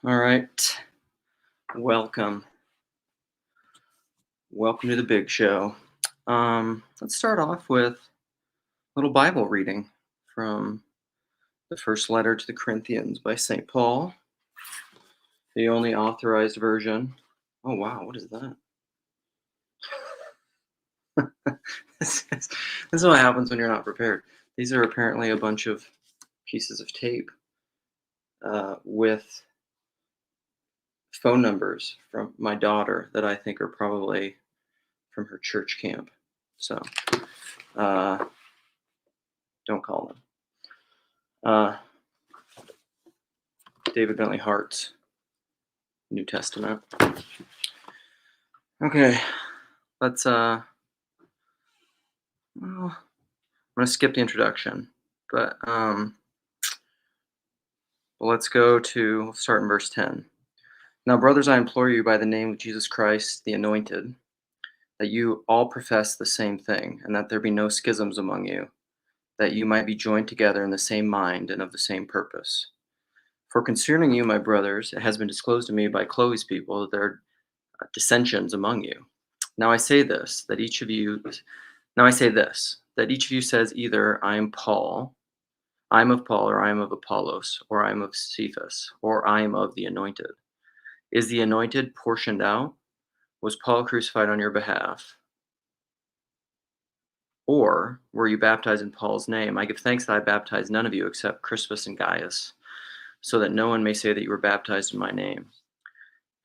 All right. Welcome. Welcome to the big show. Let's start off with a little Bible reading from the first letter to the Corinthians by St. Paul, the only authorized version. Oh, wow. What is that? This is what happens when you're not prepared. These are apparently a bunch of pieces of tape with phone numbers from my daughter that I think are probably from her church camp. So uh, don't call them. David Bentley Hart's New Testament. Okay, let's well, I'm gonna skip the introduction, but let's start in verse 10. Now, brothers, I implore you by the name of Jesus Christ, the Anointed, that you all profess the same thing, and that there be no schisms among you, that you might be joined together in the same mind and of the same purpose. For concerning you, my brothers, it has been disclosed to me by Chloe's people that there are dissensions among you. Now I say this, that each of you says either I am of Paul, or I am of Apollos, or I am of Cephas, or I am of the Anointed. Is the Anointed portioned out? Was Paul crucified on your behalf? Or were you baptized in Paul's name? I give thanks that I baptized none of you except Crispus and Gaius, so that no one may say that you were baptized in my name.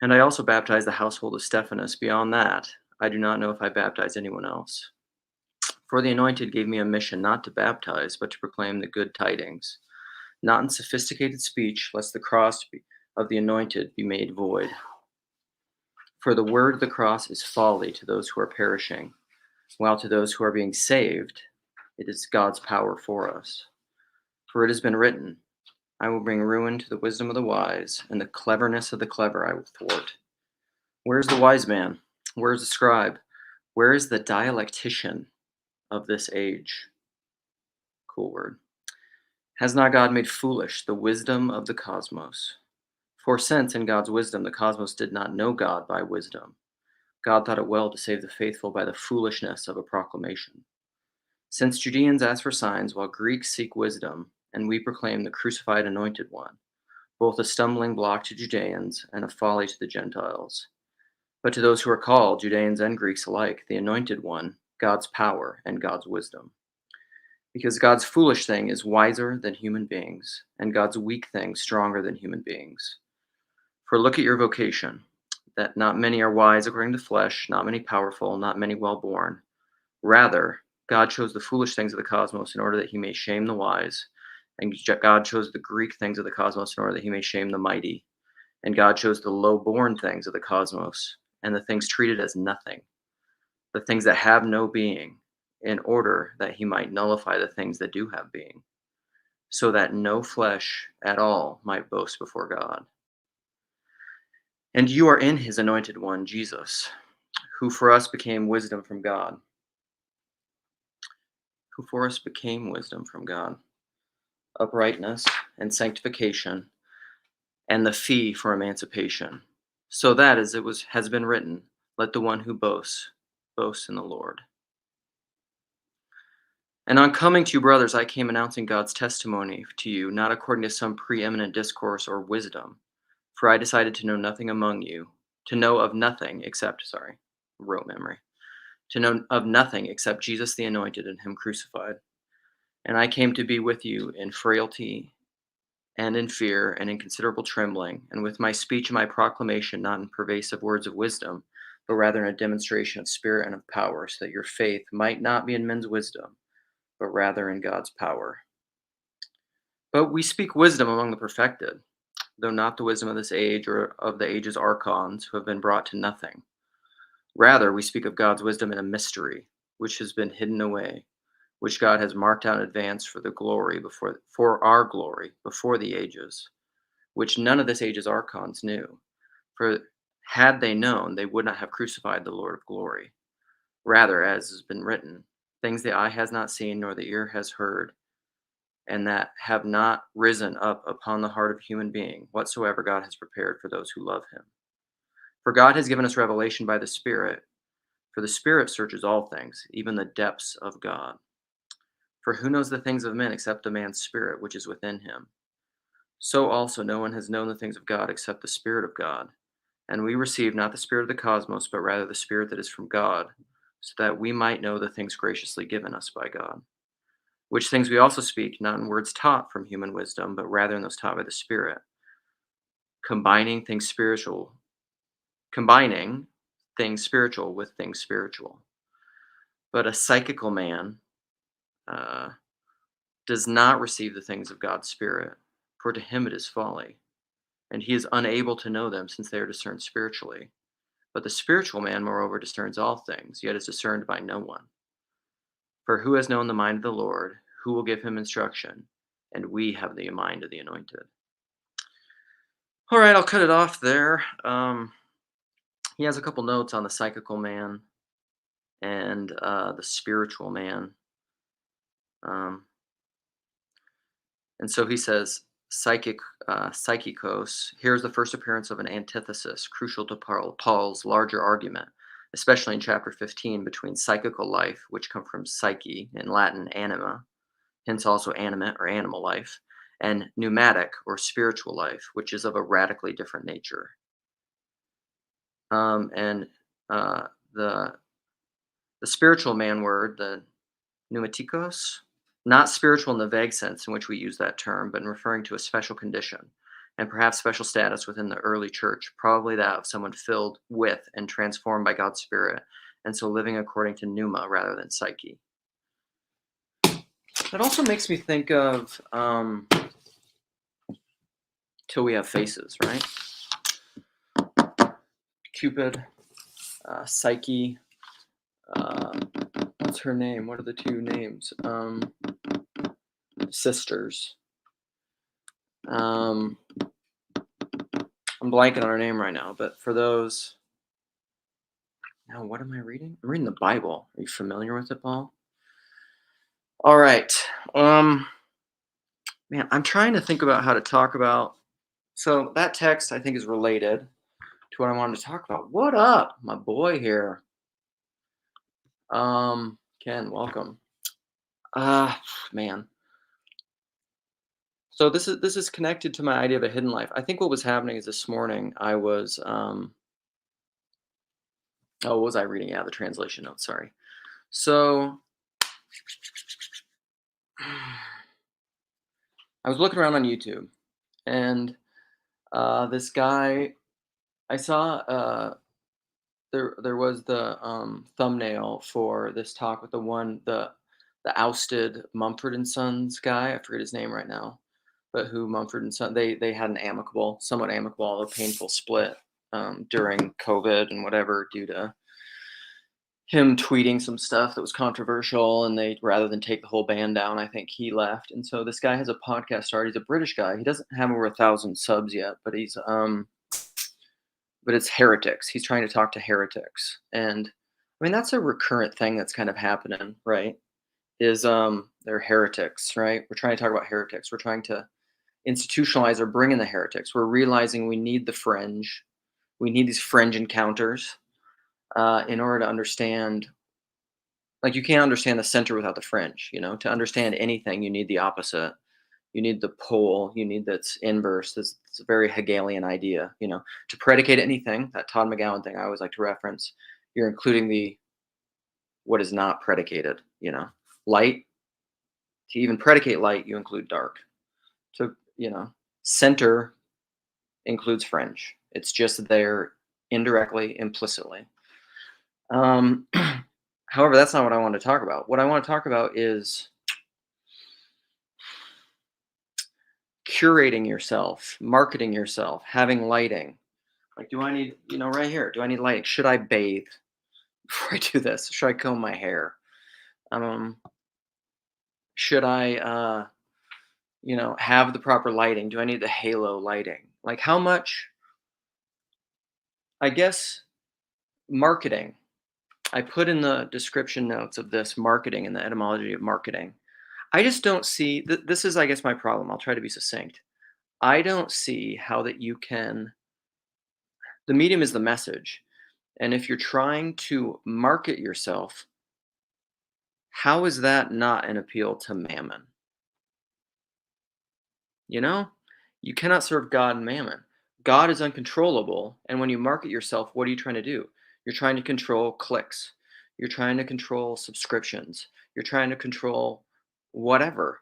And I also baptized the household of Stephanas. Beyond that, I do not know if I baptized anyone else. For the Anointed gave me a mission not to baptize, but to proclaim the good tidings, not in sophisticated speech, lest the cross of the Anointed be made void. For the word of the cross is folly to those who are perishing, while to those who are being saved, it is God's power for us. For it has been written, I will bring ruin to the wisdom of the wise, and the cleverness of the clever I will thwart. Where is the wise man? Where is the scribe? Where is the dialectician of this age? Cool word. Has not God made foolish the wisdom of the cosmos? For since in God's wisdom the cosmos did not know God by wisdom, God thought it well to save the faithful by the foolishness of a proclamation. Since Judeans ask for signs while Greeks seek wisdom, and we proclaim the crucified Anointed One, both a stumbling block to Judeans and a folly to the Gentiles. But to those who are called, Judeans and Greeks alike, the Anointed One, God's power and God's wisdom. Because God's foolish thing is wiser than human beings, and God's weak thing stronger than human beings. For look at your vocation, that not many are wise according to the flesh, not many powerful, not many well-born. Rather, God chose the foolish things of the cosmos in order that he may shame the wise, and God chose the Greek things of the cosmos in order that he may shame the mighty, and God chose the low-born things of the cosmos, and the things treated as nothing, the things that have no being, in order that he might nullify the things that do have being, so that no flesh at all might boast before God. And you are in his Anointed One, Jesus, who for us became wisdom from God. Who for us became wisdom from God, uprightness and sanctification, and the fee for emancipation. So that, as has been written, let the one who boasts, boast in the Lord. And on coming to you, brothers, I came announcing God's testimony to you, not according to some preeminent discourse or wisdom. For I decided to know nothing among you, to know of nothing except, rote memory, to know of nothing except Jesus the Anointed and him crucified. And I came to be with you in frailty and in fear and in considerable trembling, and with my speech and my proclamation not in pervasive words of wisdom, but rather in a demonstration of spirit and of power, so that your faith might not be in men's wisdom, but rather in God's power. But we speak wisdom among the perfected, though not the wisdom of this age or of the age's archons who have been brought to nothing. Rather, we speak of God's wisdom in a mystery, which has been hidden away, which God has marked out in advance for our glory before the ages, which none of this age's archons knew. For had they known, they would not have crucified the Lord of glory. Rather, as has been written, things the eye has not seen, nor the ear has heard, and that have not risen up upon the heart of a human being, whatsoever God has prepared for those who love him. For God has given us revelation by the Spirit, for the Spirit searches all things, even the depths of God. For who knows the things of men except the man's spirit which is within him? So also no one has known the things of God except the Spirit of God. And we receive not the spirit of the cosmos, but rather the Spirit that is from God, so that we might know the things graciously given us by God. Which things we also speak, not in words taught from human wisdom, but rather in those taught by the Spirit, combining things spiritual, combining things spiritual with things spiritual. But a psychical man uh, does not receive the things of God's Spirit, for to him it is folly, and he is unable to know them, since they are discerned spiritually. But the spiritual man, moreover, discerns all things, yet is discerned by no one. For who has known the mind of the Lord? Who will give him instruction? And we have the mind of the anointed. All right, I'll cut it off there. He has a couple notes on the psychical man and the spiritual man. Um, and so he says, psychikos, here's the first appearance of an antithesis, crucial to Paul's larger argument, especially in chapter 15, between psychical life, which come from psyche, in Latin anima, hence also animate or animal life, and pneumatic or spiritual life, which is of a radically different nature. And the spiritual man word, the pneumatikos, not spiritual in the vague sense in which we use that term, but in referring to a special condition and perhaps special status within the early church, probably that of someone filled with and transformed by God's Spirit, and so living according to pneuma rather than psyche. It also makes me think of Till We Have Faces, right? Cupid, Psyche, what's her name? What are the two names? Sisters. I'm blanking on her name right now, but for those. Now, what am I reading? I'm reading the Bible. Are you familiar with it, Paul? All right. Man, I'm trying to think about how to talk about. So that text I think is related to what I wanted to talk about. What up, my boy here? Ken, welcome. Man. So this is connected to my idea of a hidden life. I think what was happening is this morning I was what was I reading? Yeah, the translation notes, sorry. So I was looking around on YouTube, and this guy I saw there was the thumbnail for this talk with the ousted Mumford and Sons guy. I forget his name right now, but who Mumford and Son they had an somewhat amicable, although painful split during COVID and whatever, due to him tweeting some stuff that was controversial, and they, rather than take the whole band down, I think he left. And so this guy has a podcast started. He's a British guy. He doesn't have over 1,000 subs yet, but but it's heretics. He's trying to talk to heretics. And I mean, that's a recurrent thing that's kind of happening, right? Is they're heretics, right? We're trying to talk about heretics. We're trying to institutionalize or bring in the heretics. We're realizing we need the fringe. We need these fringe encounters in order to understand. Like, you can't understand the center without the fringe. To understand anything, you need the opposite. You need the pole. You need that's inverse. It's a very Hegelian idea. To predicate anything, that Todd McGowan thing I always like to reference, you're including what is not predicated. Light. To even predicate light, you include dark. So center includes fringe. It's just there indirectly, implicitly. However, that's not what I want to talk about. What I want to talk about is curating yourself, marketing yourself, having lighting. Like, do I need, right here, do I need lighting? Should I bathe before I do this? Should I comb my hair? Should I, have the proper lighting? Do I need the halo lighting? Like, how much, I guess, marketing. I put in the description notes of this marketing and the etymology of marketing. I just don't see this is, I guess, my problem. I'll try to be succinct. I don't see how that you can the medium is the message. And if you're trying to market yourself, how is that not an appeal to mammon? You know? You cannot serve God and mammon. God is uncontrollable, and when you market yourself, what are you trying to do? You're trying to control clicks. You're trying to control subscriptions. You're trying to control whatever.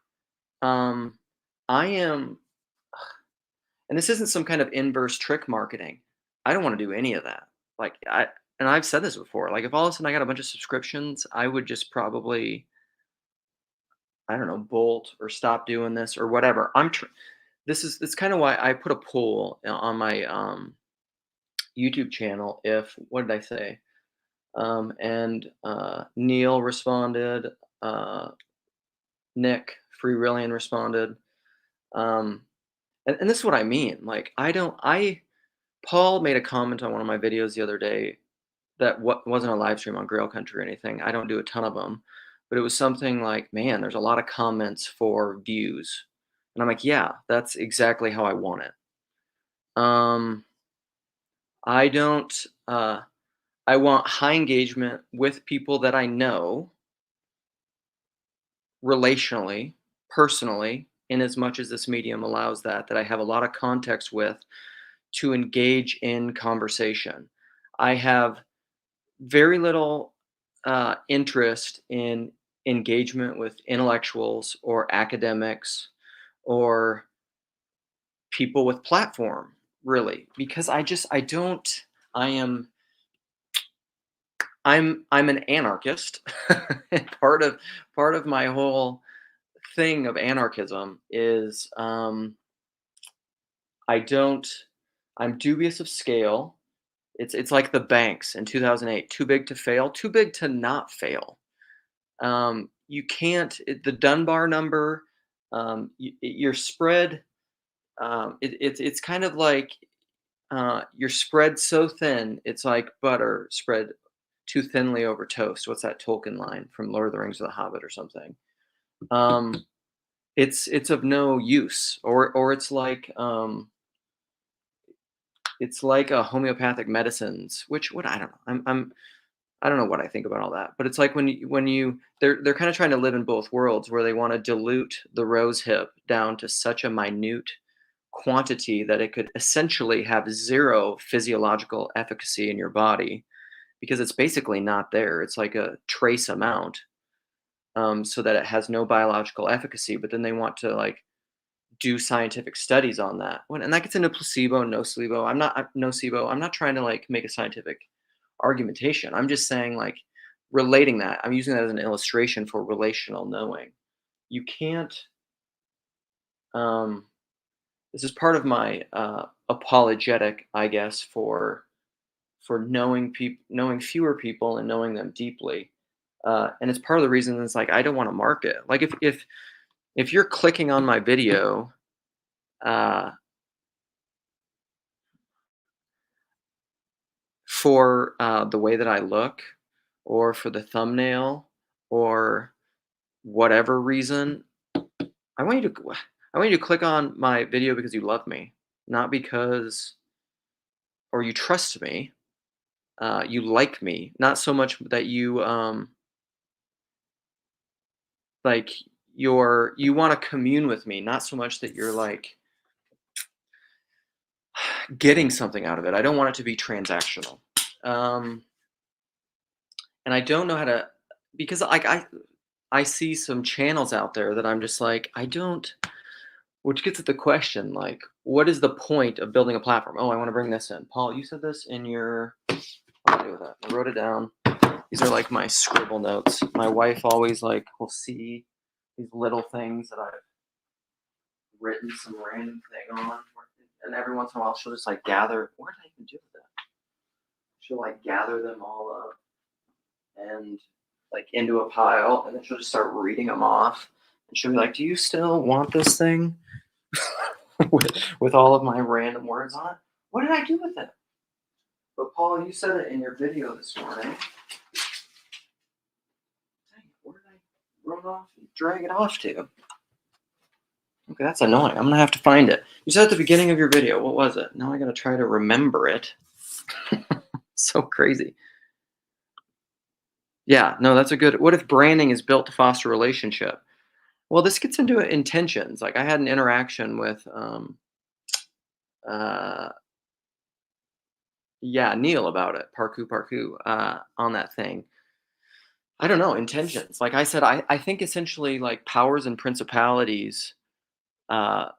Um, I am and this isn't some kind of inverse trick marketing. I don't wanna do any of that. Like, and I've said this before, like, if all of a sudden I got a bunch of subscriptions, I would just probably, I don't know, bolt or stop doing this or whatever. This is kinda why I put a poll on my, YouTube channel if what did I say? Neil responded, uh, Nick Freerillian responded, um, and this is what I mean, like, I Paul made a comment on one of my videos the other day that wasn't a live stream on Grail Country or anything. I don't do a ton of them, but it was something like, "Man, there's a lot of comments for views." And I'm like, "Yeah, that's exactly how I want it." Um, I don't, I want high engagement with people that I know relationally, personally, in as much as this medium allows that I have a lot of context with to engage in conversation. I have very little interest in engagement with intellectuals or academics or people with platform, really, because I don't. I am I'm an anarchist. And part of my whole thing of anarchism is I don't. I'm dubious of scale. It's like the banks in 2008, too big to fail, too big to not fail. You can't the Dunbar number, your spread, it's kind of like your spread so thin, it's like butter spread too thinly over toast. What's that Tolkien line from Lord of the Rings of the Hobbit or something? Um, it's of no use, or it's like a homeopathic medicines, which what I don't know. I don't know what I think about all that, but it's like when you they're kind of trying to live in both worlds where they want to dilute the rose hip down to such a minute quantity that it could essentially have zero physiological efficacy in your body because it's basically not there. It's like a trace amount, so that it has no biological efficacy. But then they want to like do scientific studies on that. And that gets into placebo, nocebo. Nocebo. I'm not trying to like make a scientific argumentation. I'm just saying like relating that. I'm using that as an illustration for relational knowing. You can't. Um, this is part of my apologetic, I guess, for knowing people, knowing fewer people, and knowing them deeply. And it's part of the reason it's like I don't want to market. Like if you're clicking on my video. Uh, for the way that I look, or for the thumbnail, or whatever reason, I want you to I want you to click on my video because you love me, not because or you trust me, you like me, not so much that you like you want to commune with me, not so much that you're like getting something out of it. I don't want it to be transactional. Um, and I don't know how to because like I see some channels out there that I'm just like, I don't which gets at the question, like, what is the point of building a platform? Oh, I want to bring this in. Paul, you said this in your what do I do with that? I wrote it down. These are like my scribble notes. My wife always like will see these little things that I've written some random thing on. And every once in a while she'll just like gather what did I even do with that? She'll like gather them all up and like into a pile and then she'll just start reading them off. And she'll be like, do you still want this thing? with all of my random words on it. What did I do with it? But Paul, you said it in your video this morning. Dang, where did I run off, drag it off to? Okay, that's annoying. I'm gonna have to find it. You said at the beginning of your video, what was it? Now I gotta try to remember it. So crazy. Yeah, no, that's a good. What if branding is built to foster relationship? Well, this gets into intentions. Like I had an interaction with, uh, yeah, Neil about it, parku, on that thing. I don't know, intentions. Like I said, I think essentially like powers and principalities, uh,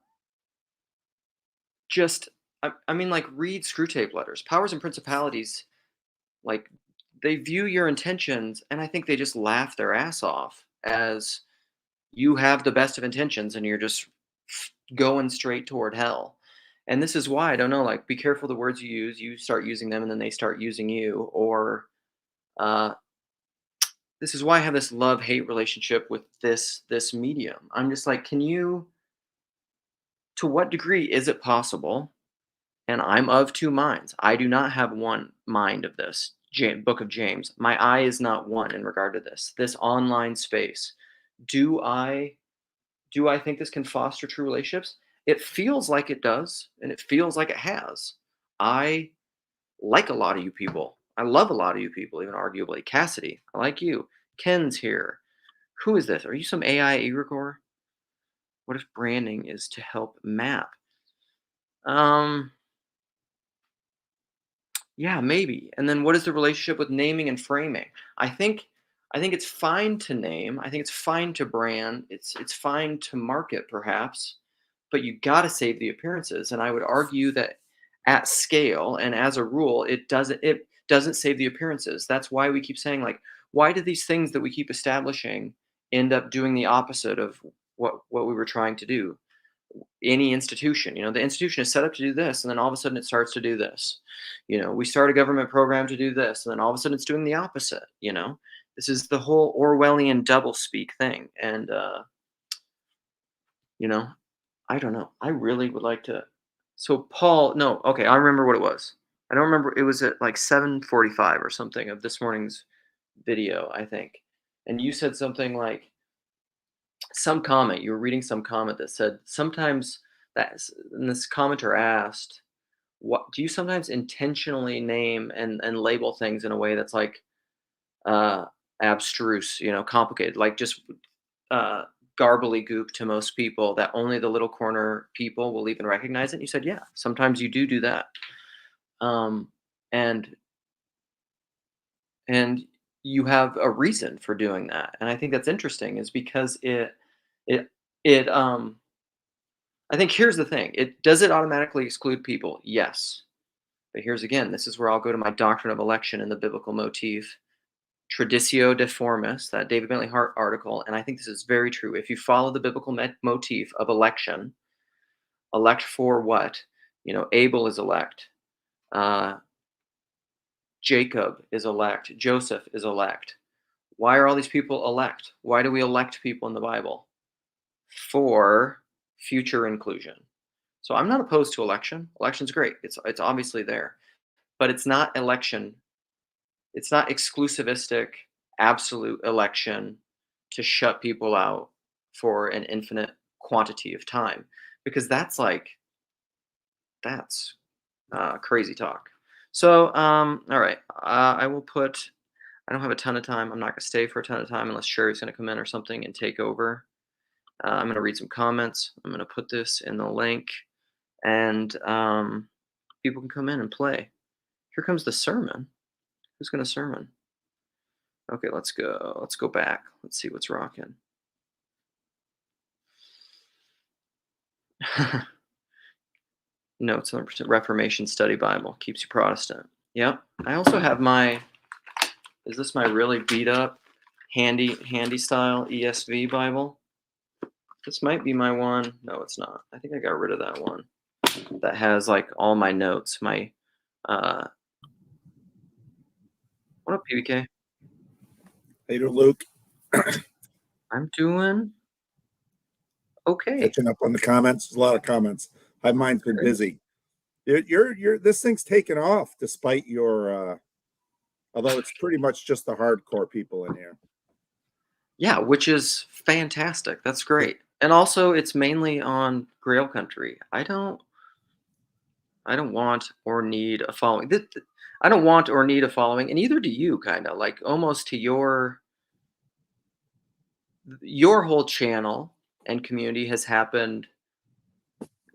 just, I mean, like read screw tape letters. Powers and principalities, like they view your intentions, and I think they just laugh their ass off as you have the best of intentions and you're just going straight toward hell. And this is why I don't know, like be careful the words you use. You start using them and then they start using you. Or uh, this is why I have this love-hate relationship with this medium. I'm just like, can you, to what degree is it possible? And I'm of two minds. I do not have one mind of this book of James. My eye is not one in regard to this online space. Do I Do I think this can foster true relationships? It feels like it does, and it feels like it has. I like a lot of you people. I love a lot of you people, even arguably. Cassidy, I like you. Ken's here. Who is this? Are you some AI egregore? What if branding is to help map? Um, yeah, maybe. And then what is the relationship with naming and framing? I think I think it's fine to name. I think it's fine to brand. It's fine to market perhaps, but you got to save the appearances. And I would argue that at scale and as a rule, it doesn't save the appearances. That's why we keep saying like, why do these things that we keep establishing end up doing the opposite of what we were trying to do? Any institution, the institution is set up to do this, and then all of a sudden it starts to do this. We start a government program to do this, and then all of a sudden it's doing the opposite. This is the whole Orwellian doublespeak thing. And you know I don't know. I really would like to. So Paul, no, okay, I remember what it was. I don't remember. It was at like 7:45 or something of this morning's video, I think. And you said something like some comment. You were reading some comment that said sometimes and this commenter asked, "What do you sometimes intentionally name and label things in a way that's like uh, abstruse, complicated, like just uh, garbly goop to most people that only the little corner people will even recognize it?" And you said, "Yeah, sometimes you do that." Um, and and you have a reason for doing that, and I think that's interesting, is because it it I think here's the thing: it automatically exclude people? Yes, but here's again, this is where I'll go to my doctrine of election and the biblical motif. Traditio Deformis, that David Bentley Hart article, and I think this is very true. If you follow the biblical motif of election, elect for what? Abel is elect, uh, Jacob is elect, Joseph is elect. Why are all these people elect? Why do we elect people in the Bible? For future inclusion. So I'm not opposed to election. Election's great. It's obviously there, but it's not election. It's not exclusivistic, absolute election to shut people out for an infinite quantity of time, because that's crazy talk. So, all right, I will put. I don't have a ton of time. I'm not gonna stay for a ton of time unless Sherry's gonna come in or something and take over. I'm gonna read some comments. I'm gonna put this in the link, and people can come in and play. Here comes the sermon. Who's gonna sermon? Okay, let's go. Let's go back. Let's see what's rocking. Notes on the Reformation Study Bible keeps you Protestant. Yep. I also have my. Is this my really beat up, handy style ESV Bible? This might be my one. No, it's not. I think I got rid of that one. That has like all my notes. My what up, PBK? Hey, Luke. I'm doing okay. Catching up on the comments. There's a lot of comments. Mine's been busy. You're this thing's taken off despite your although it's pretty much just the hardcore people in here. Yeah, which is fantastic. That's great. And also, it's mainly on Grail country. I don't want or need a following. I don't want or need a following, and neither do you. Kind of like almost to your whole channel and community has happened.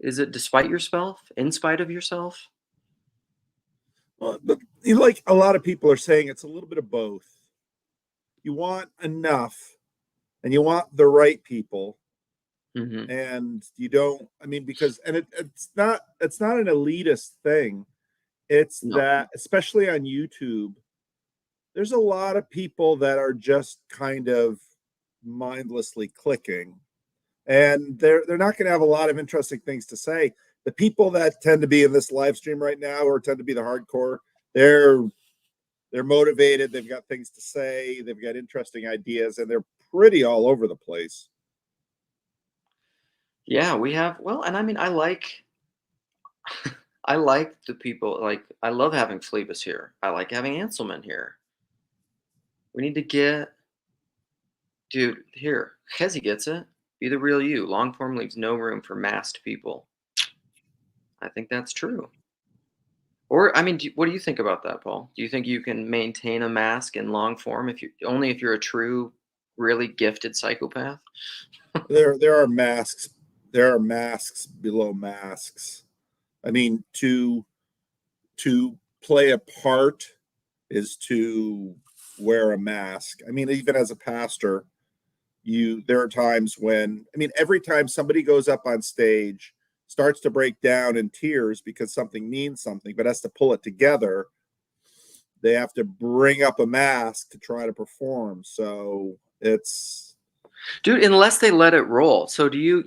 Is it despite yourself, in spite of yourself? Well, but like a lot of people are saying, it's a little bit of both. You want enough, and you want the right people, Hmm. and you don't. I mean, because it's not an elitist thing. It's No. that, especially on YouTube, there's a lot of people that are just kind of mindlessly clicking, and they're not going to have a lot of interesting things to say. The people that tend to be in this live stream right now, or tend to be the hardcore, they're they're motivated, they've got things to say, they've got interesting ideas, and they're pretty all over the place. Yeah, we have. Well, and I mean, I like the people. Like, I love having Phlebas here. I like having Anselman here. We need to get, dude. Here, Hezi gets it. Be the real you. Long form leaves no room for masked people. I think that's true. Or, I mean, what do you think about that, Paul? Do you think you can maintain a mask in long form if you only if you're a true, really gifted psychopath? There are masks. There are masks below masks. I mean, to play a part is to wear a mask. I mean, even as a pastor, there are times when, I mean, every time somebody goes up on stage, starts to break down in tears because something means something, but has to pull it together, they have to bring up a mask to try to perform. So it's Dude, unless they let it roll. So do you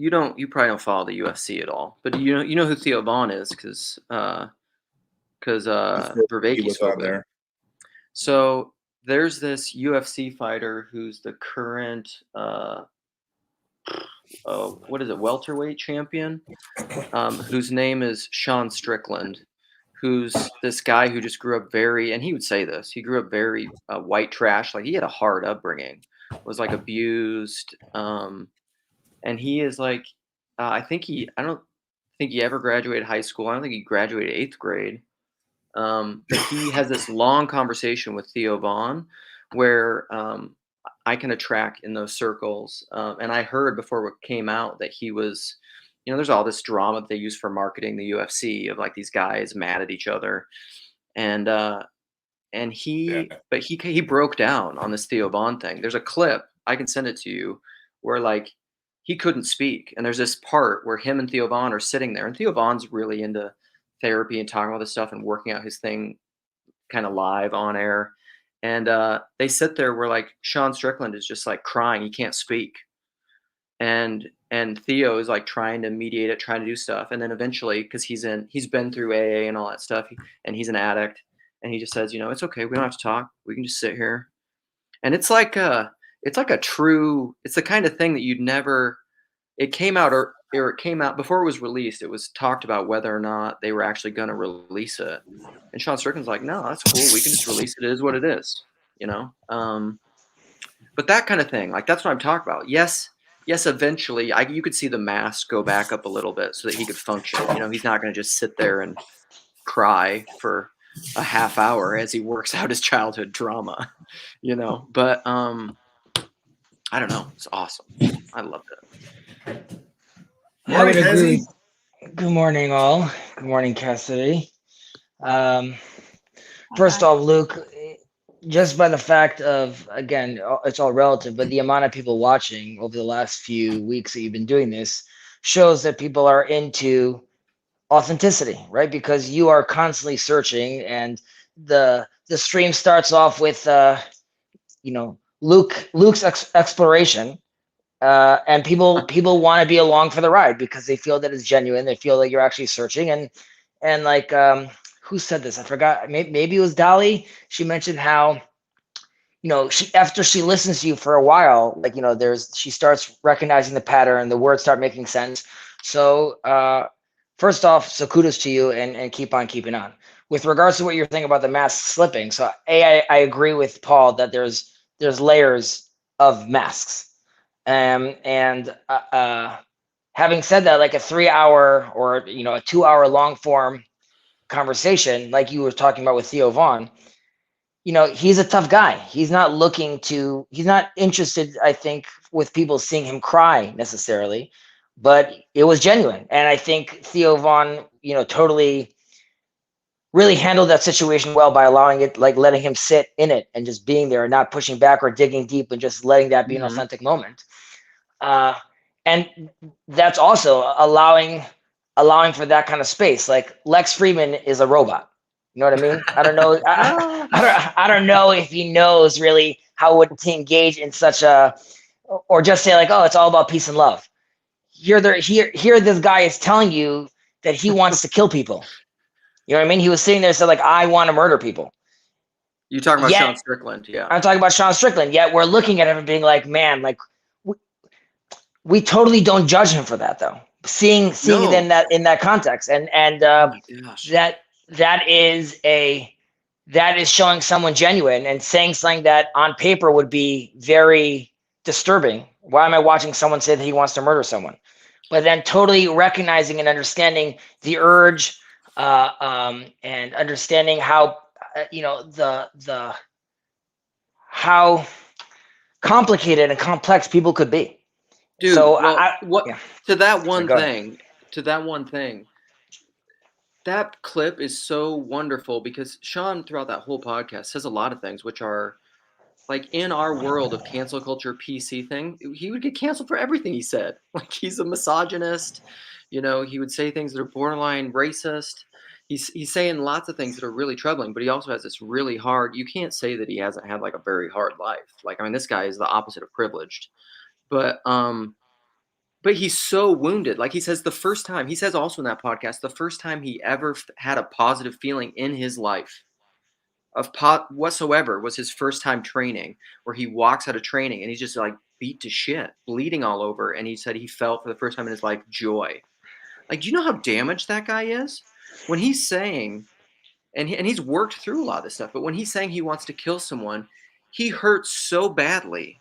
don't you probably don't follow the UFC at all, but do you know who Theo Vaughn is because he Vervaeke was spoke on with him. there. So there's this UFC fighter who's the current what is it, welterweight champion, whose name is Sean Strickland, who's this guy who just grew up very, and he would say this, he grew up very white trash, like he had a hard upbringing, was like abused, and he is like, I don't think he ever graduated high school. I don't think he graduated eighth grade. But he has this long conversation with Theo Vaughn where I can attract in those circles. And I heard before what came out that he was, there's all this drama that they use for marketing the UFC of like these guys mad at each other. And, uh, and he broke down on this Theo Vaughn thing. There's a clip, I can send it to you, where like he couldn't speak. And there's this part where him and Theo Vaughn are sitting there, and Theo Vaughn's really into therapy and talking about this stuff and working out his thing kind of live on air. And they sit there where like Sean Strickland is just like crying, he can't speak. And Theo is like trying to mediate it, trying to do stuff. And then eventually, because he's been through AA and all that stuff, and he's an addict, and he just says, it's okay, we don't have to talk. We can just sit here. And it's like a true, it's the kind of thing that you'd never, it came out or it came out before it was released. It was talked about whether or not they were actually going to release it. And Sean Strickland's like, no, that's cool. We can just release it. It is what it is, you know? But that kind of thing, like that's what I'm talking about. Yes, yes, eventually you could see the mask go back up a little bit so that he could function. He's not going to just sit there and cry for a half hour as he works out his childhood trauma, But I don't know. It's awesome. I loved it. I would Morning, agree. Hezzy. Good morning, all. Good morning, Cassidy. First off, Luke, just by the fact of, again, it's all relative, but the amount of people watching over the last few weeks that you've been doing this shows that people are into authenticity, right? Because you are constantly searching, and the stream starts off with Luke's exploration, and people want to be along for the ride because they feel that it's genuine. They feel that you're actually searching, and like who said this? I forgot. Maybe it was Dolly. She mentioned how she, after she listens to you for a while, like she starts recognizing the pattern, the words start making sense. So first off, so kudos to you, and keep on keeping on. With regards to what you're thinking about the mask slipping, so I agree with Paul that there's layers of masks. And having said that, like a 3-hour or a 2-hour long form conversation, like you were talking about with Theo Vaughn, he's a tough guy. He's not interested, I think, with people seeing him cry necessarily, but it was genuine. And I think Theo Vaughn, totally really handled that situation well by allowing it, like letting him sit in it and just being there and not pushing back or digging deep and just letting that be an authentic moment. And that's also allowing for that kind of space. Like Lex Friedman is a robot. You know what I mean? I don't know. I don't know if he knows really how to engage in such a, or just say like, oh, it's all about peace and love. Here, this guy is telling you that he wants to kill people. You know what I mean? He was sitting there and said like, I want to murder people. You talking about Sean Strickland? Yeah, I'm talking about Sean Strickland. Yet we're looking at him and being like, man, like we totally don't judge him for that though. Seeing it in that context, and that is showing someone genuine and saying something that on paper would be very disturbing. Why am I watching someone say that he wants to murder someone? But then totally recognizing and understanding the urge, and understanding how how complicated and complex people could be. Dude, so to that one thing, that clip is so wonderful because Sean throughout that whole podcast says a lot of things which are like in our world of cancel culture PC thing, he would get canceled for everything he said. Like he's a misogynist, he would say things that are borderline racist. He's saying lots of things that are really troubling, but he also has this really hard, you can't say that he hasn't had like a very hard life. Like, I mean, this guy is the opposite of privileged. But he's so wounded. Like he says he says also in that podcast, the first time he ever had a positive feeling in his life of whatsoever was his first time training, where he walks out of training and he's just like beat to shit, bleeding all over. And he said he felt for the first time in his life joy. Like, do you know how damaged that guy is? When he's saying, and he's worked through a lot of this stuff, but when he's saying he wants to kill someone, he hurts so badly.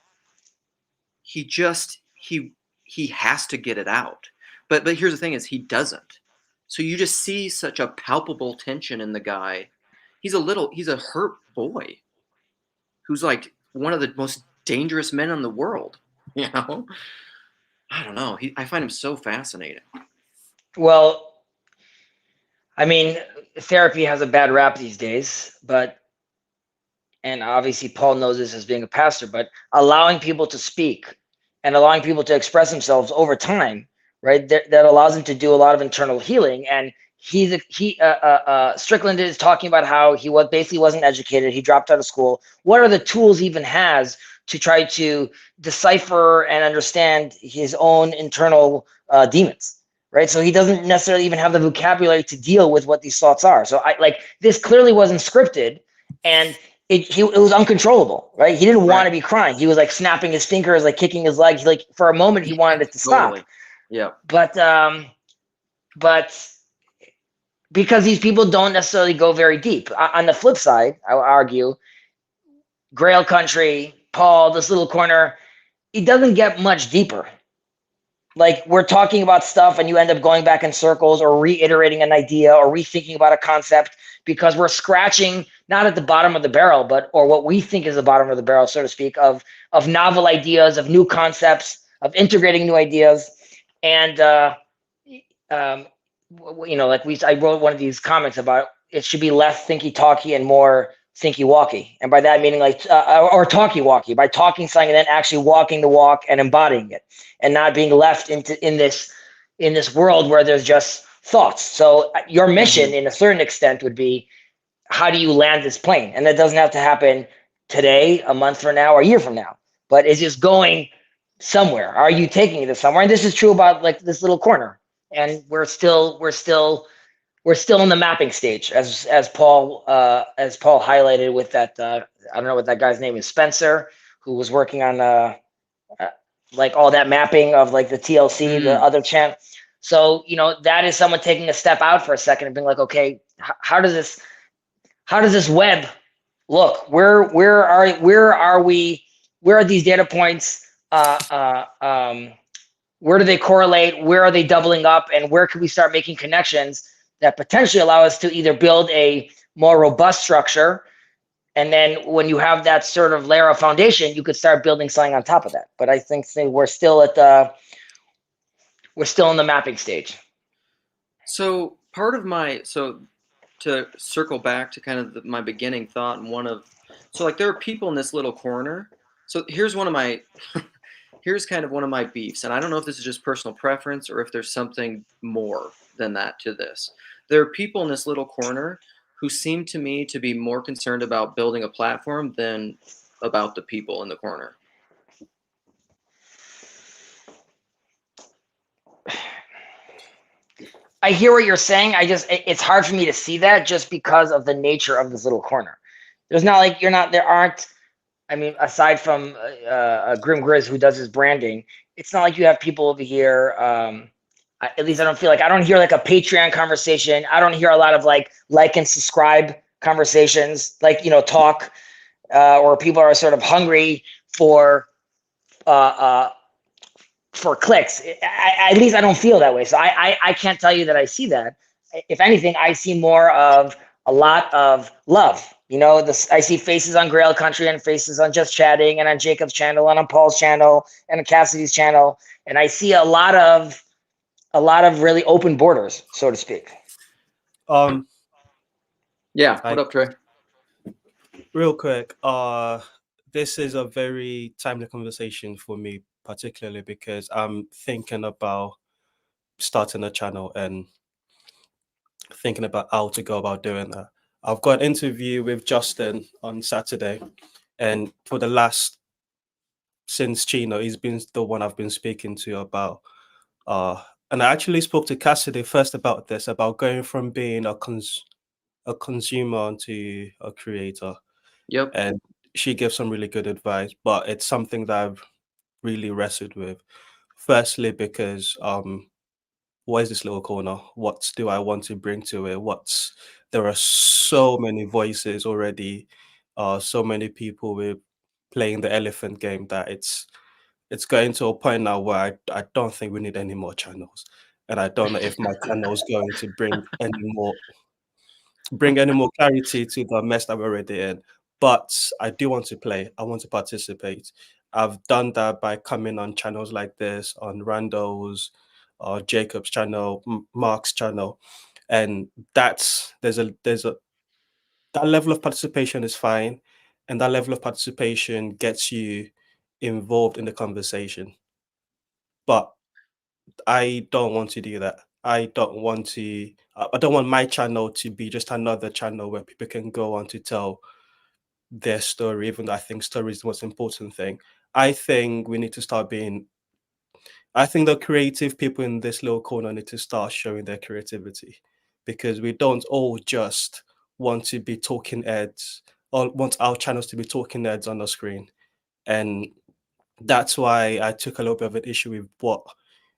He has to get it out. But here's the thing is he doesn't. So you just see such a palpable tension in the guy. He's a hurt boy who's like one of the most dangerous men in the world. I don't know. I find him so fascinating. Well, I mean, therapy has a bad rap these days, and obviously Paul knows this as being a pastor, but allowing people to speak and allowing people to express themselves over time, right? That allows him to do a lot of internal healing. And Strickland is talking about how he basically wasn't educated. He dropped out of school. What are the tools he even has to try to decipher and understand his own internal demons, right? So he doesn't necessarily even have the vocabulary to deal with what these thoughts are. So this clearly wasn't scripted, and it was uncontrollable, right? He didn't want to be crying. He was like snapping his fingers, like kicking his legs. Like for a moment, he wanted it to stop. Yeah. But because these people don't necessarily go very deep. On the flip side, I would argue, Grail Country, Paul, this little corner, it doesn't get much deeper. Like we're talking about stuff and you end up going back in circles or reiterating an idea or rethinking about a concept because we're scratching not at the bottom of the barrel, or what we think is the bottom of the barrel, so to speak, of novel ideas, of new concepts, of integrating new ideas. And, I wrote one of these comments about it should be less thinky talky and more thinky walky. And by that meaning or talky walky, by talking something and then actually walking the walk and embodying it and not being left in this world where there's just thoughts. So your mission in a certain extent would be, how do you land this plane? And that doesn't have to happen today, a month from now, or a year from now, but it's just going somewhere. Are you taking it to somewhere? And this is true about like this little corner. And we're still in the mapping stage, as Paul highlighted with that. I don't know what that guy's name is, Spencer, who was working on like all that mapping of like the TLC, the other channel. So that is someone taking a step out for a second and being like, okay, how does this web look? Where are we where are these data points? Where do they correlate? Where are they doubling up? And where can we start making connections that potentially allow us to either build a more robust structure? And then when you have that sort of layer of foundation, you could start building something on top of that. But I think we're still in the mapping stage. So part of to circle back to kind of my beginning thought, and like there are people in this little corner. So here's here's kind of one of my beefs, and I don't know if this is just personal preference or if there's something more than that to this. There are people in this little corner who seem to me to be more concerned about building a platform than about the people in the corner. I hear what you're saying. It's hard for me to see that just because of the nature of this little corner. There's not like there aren't, I mean, aside from Grim Grizz, who does his branding, it's not like you have people over here. At least I don't hear like a Patreon conversation. I don't hear a lot of like and subscribe conversations, like, talk, or people are sort of hungry for clicks. At least I don't feel that way. So I can't tell you that I see that. If anything, I see more of a lot of love. I see faces on Grail Country and faces on Just Chatting and on Jacob's channel and on Paul's channel and on Cassidy's channel. And I see a lot of really open borders, so to speak. Yeah. What up, Trey? Real quick, this is a very timely conversation for me, particularly because I'm thinking about starting a channel and thinking about how to go about doing that. I've got an interview with Justin on Saturday, and since Chino, he's been the one I've been speaking to about, and I actually spoke to Cassidy first about this, about going from being a consumer to a creator. Yep. And she gives some really good advice, but it's something that I've really wrestled with. Firstly, because what is this little corner? What do I want to bring to it? There are so many voices already, so many people with playing the elephant game that it's going to a point now where I don't think we need any more channels. And I don't know if my channel is going to bring any more clarity to the mess that we're already in. But I do want to play. I want to participate. I've done that by coming on channels like this, on Rando's, Jacob's channel, Mark's channel, and that level of participation is fine, and that level of participation gets you involved in the conversation. But I don't want to do that. I don't want my channel to be just another channel where people can go on to tell their story, even though I think story is the most important thing. I think the creative people in this little corner need to start showing their creativity, because we don't all just want to be talking heads or want our channels to be talking heads on the screen. And that's why I took a little bit of an issue with what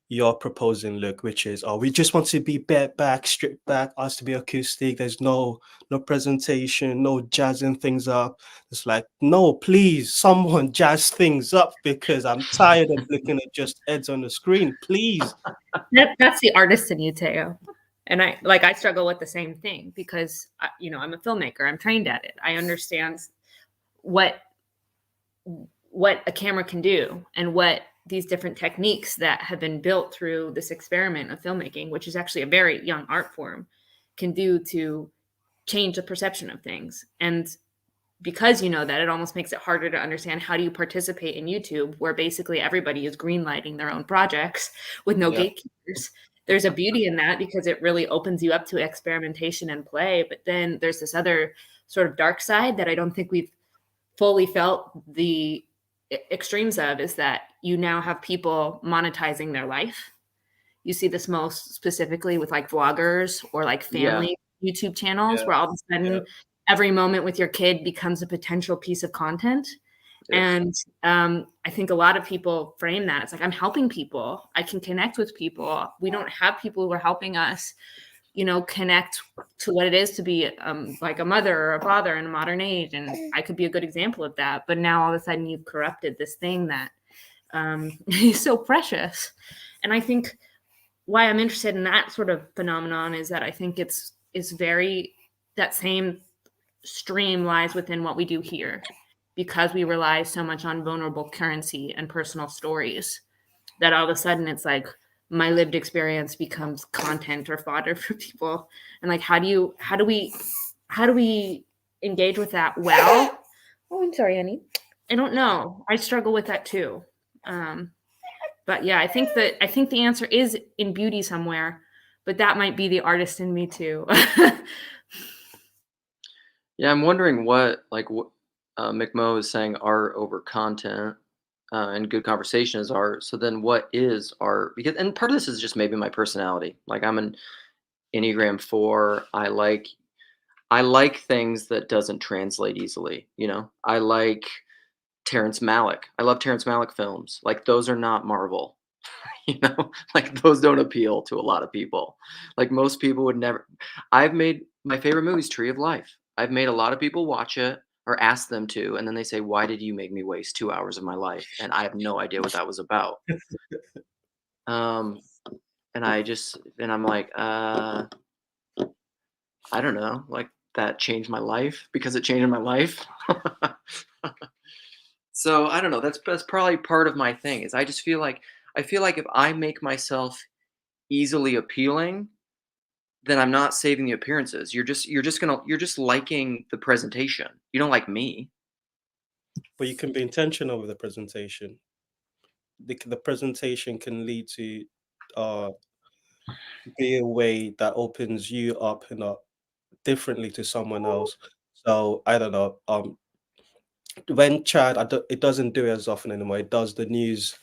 you're proposing, Luke, which is, we just want to be back, stripped back, us to be acoustic. There's no presentation, no jazzing things up. It's like, no, please, someone jazz things up, because I'm tired of looking at just heads on the screen, please. That's the artist in you, Teo. And I struggle with the same thing, because, I'm a filmmaker. I'm trained at it. I understand what a camera can do and what these different techniques that have been built through this experiment of filmmaking, which is actually a very young art form, can do to change the perception of things. And because that, it almost makes it harder to understand how do you participate in YouTube, where basically everybody is greenlighting their own projects with no gatekeepers. There's a beauty in that, because it really opens you up to experimentation and play. But then there's this other sort of dark side that I don't think we've fully felt the extremes of, is that you now have people monetizing their life. You see this most specifically with like vloggers or like family YouTube channels, where all of a sudden every moment with your kid becomes a potential piece of content. And I think a lot of people frame that. It's like, I'm helping people. I can connect with people. We don't have people who are helping us, connect to what it is to be like a mother or a father in a modern age. And I could be a good example of that. But now all of a sudden you've corrupted this thing that is so precious. And I think why I'm interested in that sort of phenomenon is that I think it's very, that same stream lies within what we do here, because we rely so much on vulnerable currency and personal stories that all of a sudden it's like my lived experience becomes content or fodder for people. And like, how do we engage with that well? Oh, I'm sorry, honey. I don't know. I struggle with that too. But yeah, I think the answer is in beauty somewhere, but that might be the artist in me too. Yeah, I'm wondering what McMo is saying, art over content, and good conversation is art. So then what is art? Because, and part of this is just maybe my personality. Like I'm an Enneagram 4. I like things that doesn't translate easily. You know, I like Terrence Malick. I love Terrence Malick films. Like those are not Marvel. You know, like those don't appeal to a lot of people. Like most people would never. I've made my favorite movie, Tree of Life. I've made a lot of people watch it or ask them to, and then they say, "Why did you make me waste 2 hours of my life?" And I have no idea what that was about. And I'm like, I don't know, like that changed my life because it changed my life. So I don't know. That's probably part of my thing. Is I feel like if I make myself easily appealing, then I'm not saving the appearances. You're just liking the presentation. You don't like me. But you can be intentional with the presentation. The presentation can lead to be a way that opens you up differently to someone else. So I don't know. When Chad, it doesn't do it as often anymore. It does the news,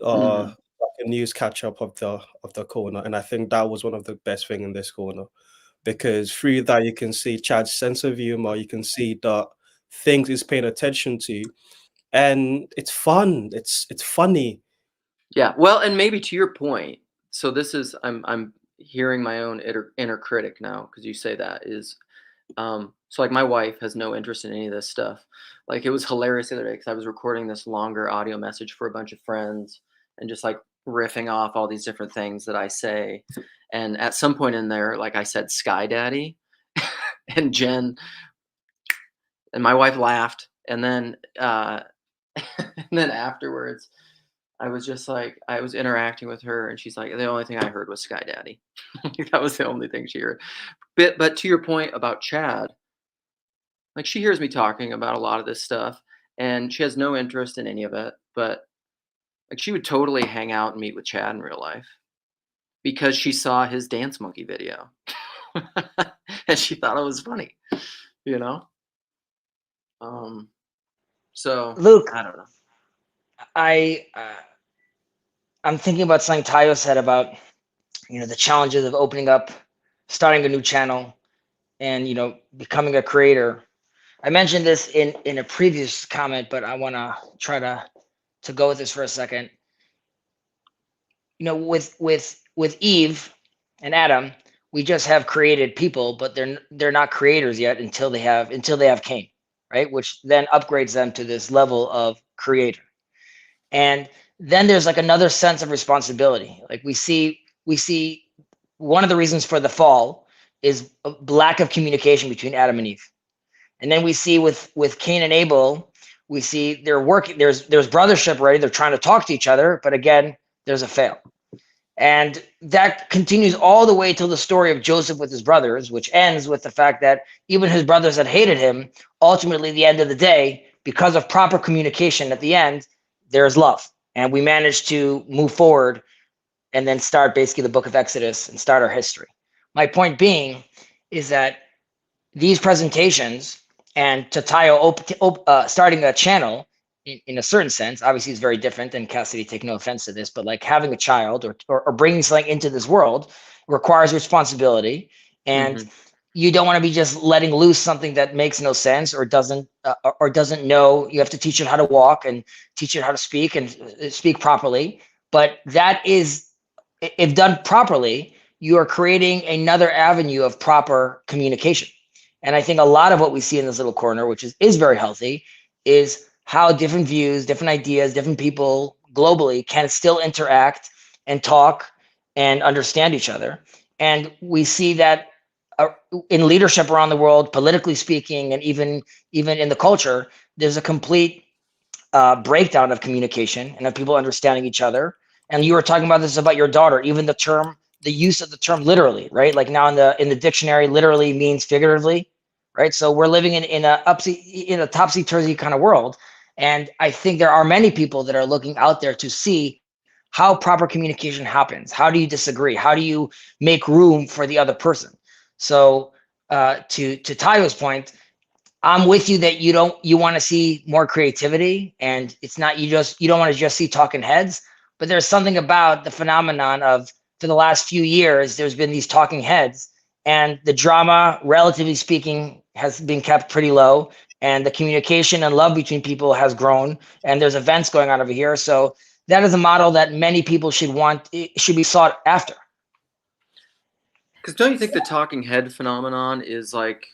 like a news catch up of the corner, and I think that was one of the best thing in this corner, because through that you can see Chad's sense of humor. You can see the things he's paying attention to, and it's fun. It's funny. Yeah. Well, and maybe to your point. So this is I'm hearing my own inner critic now because you say that is. So like my wife has no interest in any of this stuff. Like it was hilarious the other day because I was recording this longer audio message for a bunch of friends and just like riffing off all these different things that I say. And at some point in there, like I said, Sky Daddy, and Jen and my wife laughed. And then, and then afterwards, I was just like, I was interacting with her and she's like, the only thing I heard was Sky Daddy. That was the only thing she heard. But to your point about Chad, like she hears me talking about a lot of this stuff and she has no interest in any of it, but like she would totally hang out and meet with Chad in real life because she saw his Dance Monkey video and she thought it was funny, you know? So Luke, I don't know. I'm thinking about something Tayo said about, the challenges of opening up, starting a new channel, and becoming a creator. I mentioned this in a previous comment, but I want to try to go with this for a second. With Eve and Adam, we just have created people, but they're not creators yet until they have Cain, right? Which then upgrades them to this level of creator. And then there's like another sense of responsibility. Like we see one of the reasons for the fall is a lack of communication between Adam and Eve. And then we see with Cain and Abel, we see they're working, there's brothership, right? They're trying to talk to each other, but again, there's a fail. And that continues all the way till the story of Joseph with his brothers, which ends with the fact that even his brothers that hated him, ultimately at the end of the day, because of proper communication at the end, there's love. And we managed to move forward and then start basically the book of Exodus and start our history. My point being is that these presentations and Tayo starting a channel in a certain sense, obviously is very different, and Cassidy, take no offense to this, but like having a child or bringing something into this world requires responsibility. And you don't want to be just letting loose something that makes no sense or doesn't know. You have to teach it how to walk and teach it how to speak and speak properly. But that is, if done properly, you are creating another avenue of proper communication. And I think a lot of what we see in this little corner, which is very healthy, is how different views, different ideas, different people globally can still interact and talk and understand each other. And we see that in leadership around the world, politically speaking, and even in the culture, there's a complete breakdown of communication and of people understanding each other. And you were talking about this about your daughter, even the use of the term literally, right? Like now in the dictionary, literally means figuratively, right? So we're living in a topsy-turvy kind of world. And I think there are many people that are looking out there to see how proper communication happens. How do you disagree? How do you make room for the other person? So to Tayo's point, I'm with you that you want to see more creativity, and it's not you don't want to just see talking heads, but there's something about the phenomenon of, for the last few years, there's been these talking heads, and the drama, relatively speaking, has been kept pretty low, and the communication and love between people has grown, and there's events going on over here. So that is a model that many people should be sought after. Because don't you think the talking head phenomenon is like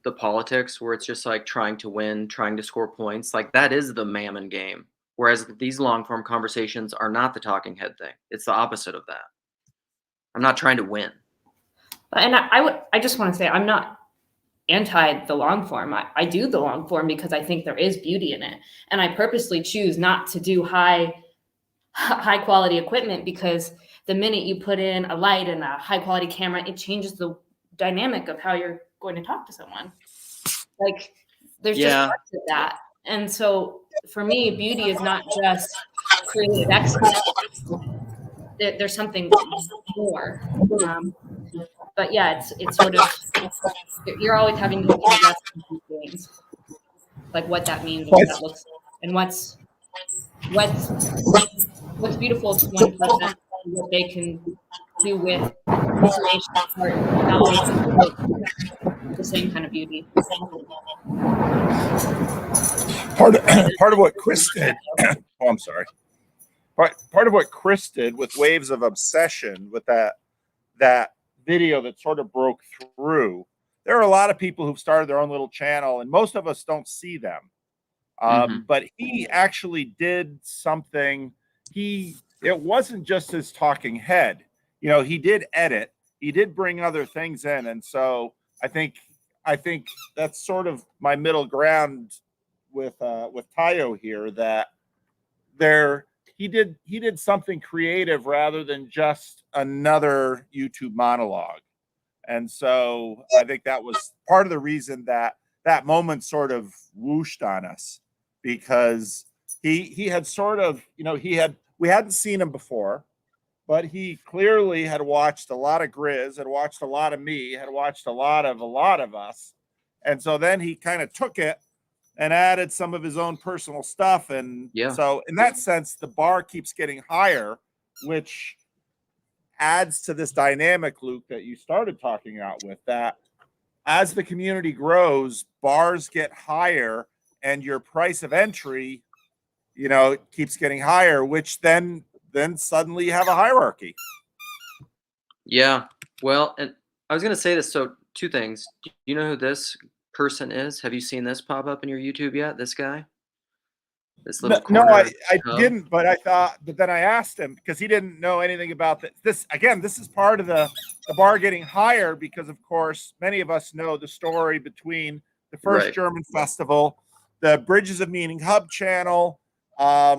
the politics, where it's just like trying to win, trying to score points? Like that is the Mammon game. Whereas these long form conversations are not the talking head thing. It's the opposite of that. I'm not trying to win. And I just want to say, I'm not anti the long form. I do the long form because I think there is beauty in it. And I purposely choose not to do high quality equipment, because the minute you put in a light and a high quality camera, it changes the dynamic of how you're going to talk to someone. Like there's just parts of that. And so for me, beauty is not just creative excellence. There's something more. But yeah, it's sort of, you're always having to invest in these things, like what that means and what that looks like, and what's beautiful to one person, and what they can do with information, or not always the same kind of beauty. Part of what Chris did. Oh, I'm sorry. Part of what Chris did with Waves of Obsession, with that video that sort of broke through. There are a lot of people who've started their own little channel, and most of us don't see them. But he actually did something. It wasn't just his talking head. You know, he did edit. He did bring other things in, and so I think that's sort of my middle ground with Tayo here. That he did something creative rather than just another YouTube monologue, and so I think that was part of the reason that moment sort of whooshed on us, because he had sort of, you know, we hadn't seen him before, but he clearly had watched a lot of Grizz, had watched a lot of me, had watched a lot of us. And so then he kind of took it and added some of his own personal stuff. And so in that sense, the bar keeps getting higher, which adds to this dynamic, Luke, that you started talking about, with that as the community grows, bars get higher and your price of entry, you know, keeps getting higher, which then suddenly you have a hierarchy. Yeah. Well, and I was going to say this. So 2 things. Do you know who this person is? Have you seen this pop up in your YouTube yet? This guy? This little No, corner I hub? didn't, but then I asked him, because he didn't know anything about this. Again, this is part of the bar getting higher, because of course, many of us know the story between the first German festival, the Bridges of Meaning Hub channel,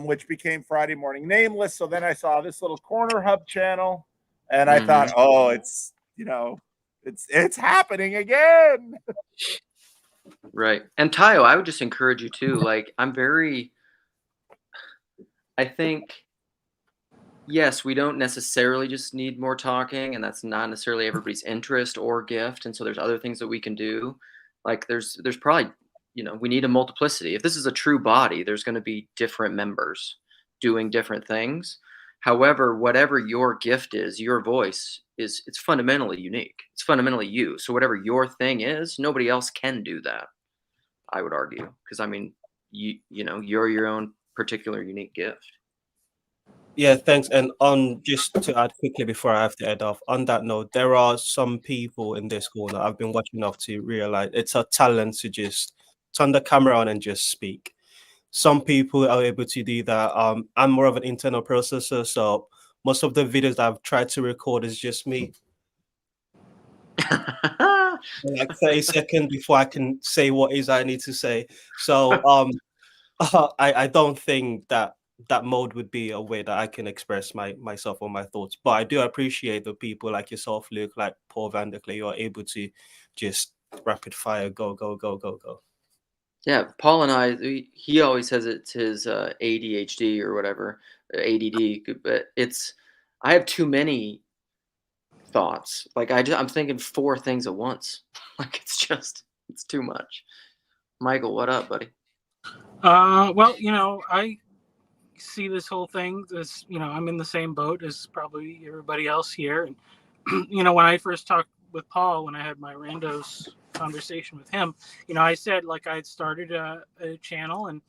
which became Friday Morning Nameless. So then I saw this little corner hub channel, and I thought, oh, it's, you know, it's happening again. Right. And Tayo, I would just encourage you too. Like, I think, yes, we don't necessarily just need more talking, and that's not necessarily everybody's interest or gift. And so there's other things that we can do. Like there's probably, you know, we need a multiplicity. If this is a true body, there's going to be different members doing different things. However, whatever your gift is, your voice is, it's fundamentally unique. It's fundamentally you. So whatever your thing is, nobody else can do that, I would argue. Because I mean, you know, you're your own particular unique gift. Yeah, thanks. And on just to add quickly before I have to head off, on that note, there are some people in this corner I've been watching enough to realize it's a talent to just turn the camera on and just speak. Some people are able to do that. I'm more of an internal processor, so most of the videos that I've tried to record is just me, like 30 seconds before I can say what is I need to say. So I don't think that that mode would be a way that I can express myself or my thoughts. But I do appreciate the people like yourself, Luke, like Paul Vanderklay, you're able to just rapid fire, go, go, go, go, go. Yeah, Paul and he always says it's his ADHD or whatever, ADD, but I have too many thoughts. Like I'm thinking four things at once. Like it's too much. Michael, what up, buddy? Well, I see this whole thing as, I'm in the same boat as probably everybody else here. And, when I first talked with Paul, when I had my randos conversation with him, I said, like, I had started a channel, and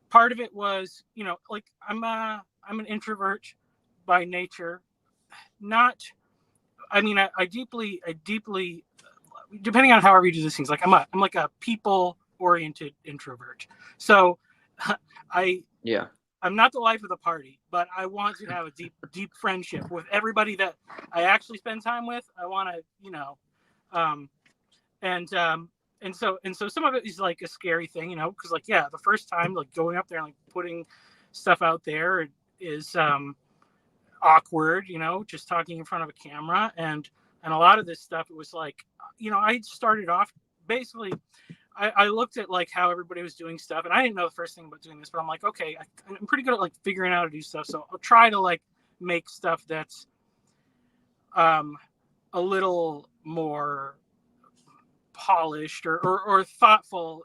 part of it was, like, I'm an introvert by nature. Not, I mean, I deeply, depending on however you do these things, like, I'm like a people oriented introvert. So Yeah. I'm not the life of the party, but I want to have a deep friendship with everybody that I actually spend time with. I want to, and so some of it is like a scary thing, because, like, yeah, the first time, like, going up there and, like, putting stuff out there is awkward, just talking in front of a camera, and a lot of this stuff, it was like, I started off basically. I looked at, like, how everybody was doing stuff, and I didn't know the first thing about doing this, but I'm like, okay, I'm pretty good at, like, figuring out how to do stuff. So I'll try to, like, make stuff that's a little more polished or thoughtful.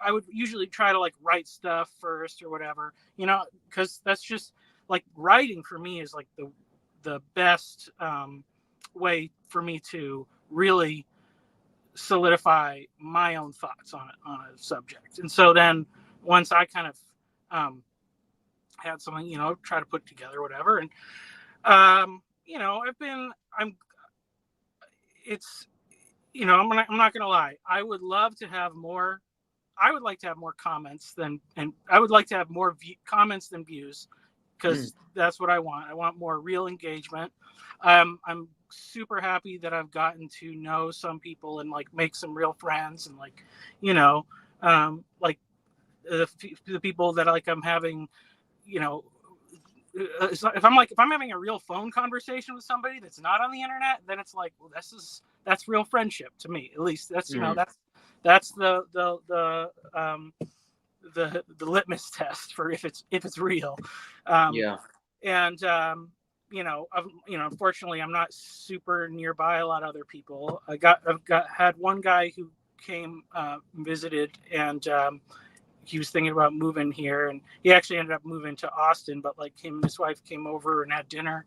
I would usually try to, like, write stuff first or whatever, because that's just, like, writing for me is, like, the best way for me to really solidify my own thoughts on a subject. And so then once I kind of had something, try to put together whatever, and I'm not gonna lie, I would like to have more comments and I would like to have more comments than views, because that's what I want. I want more real engagement. I'm super happy that I've gotten to know some people and, like, make some real friends, and, like, like the people that, like, I'm having, if I'm having a real phone conversation with somebody that's not on the internet, then it's like, well, that's real friendship to me. At least that's that's the litmus test for if it's real. Yeah. And unfortunately, I'm not super nearby a lot of other people. I've had one guy who came and visited, and he was thinking about moving here, and he actually ended up moving to Austin, but, like, him and his wife came over and had dinner,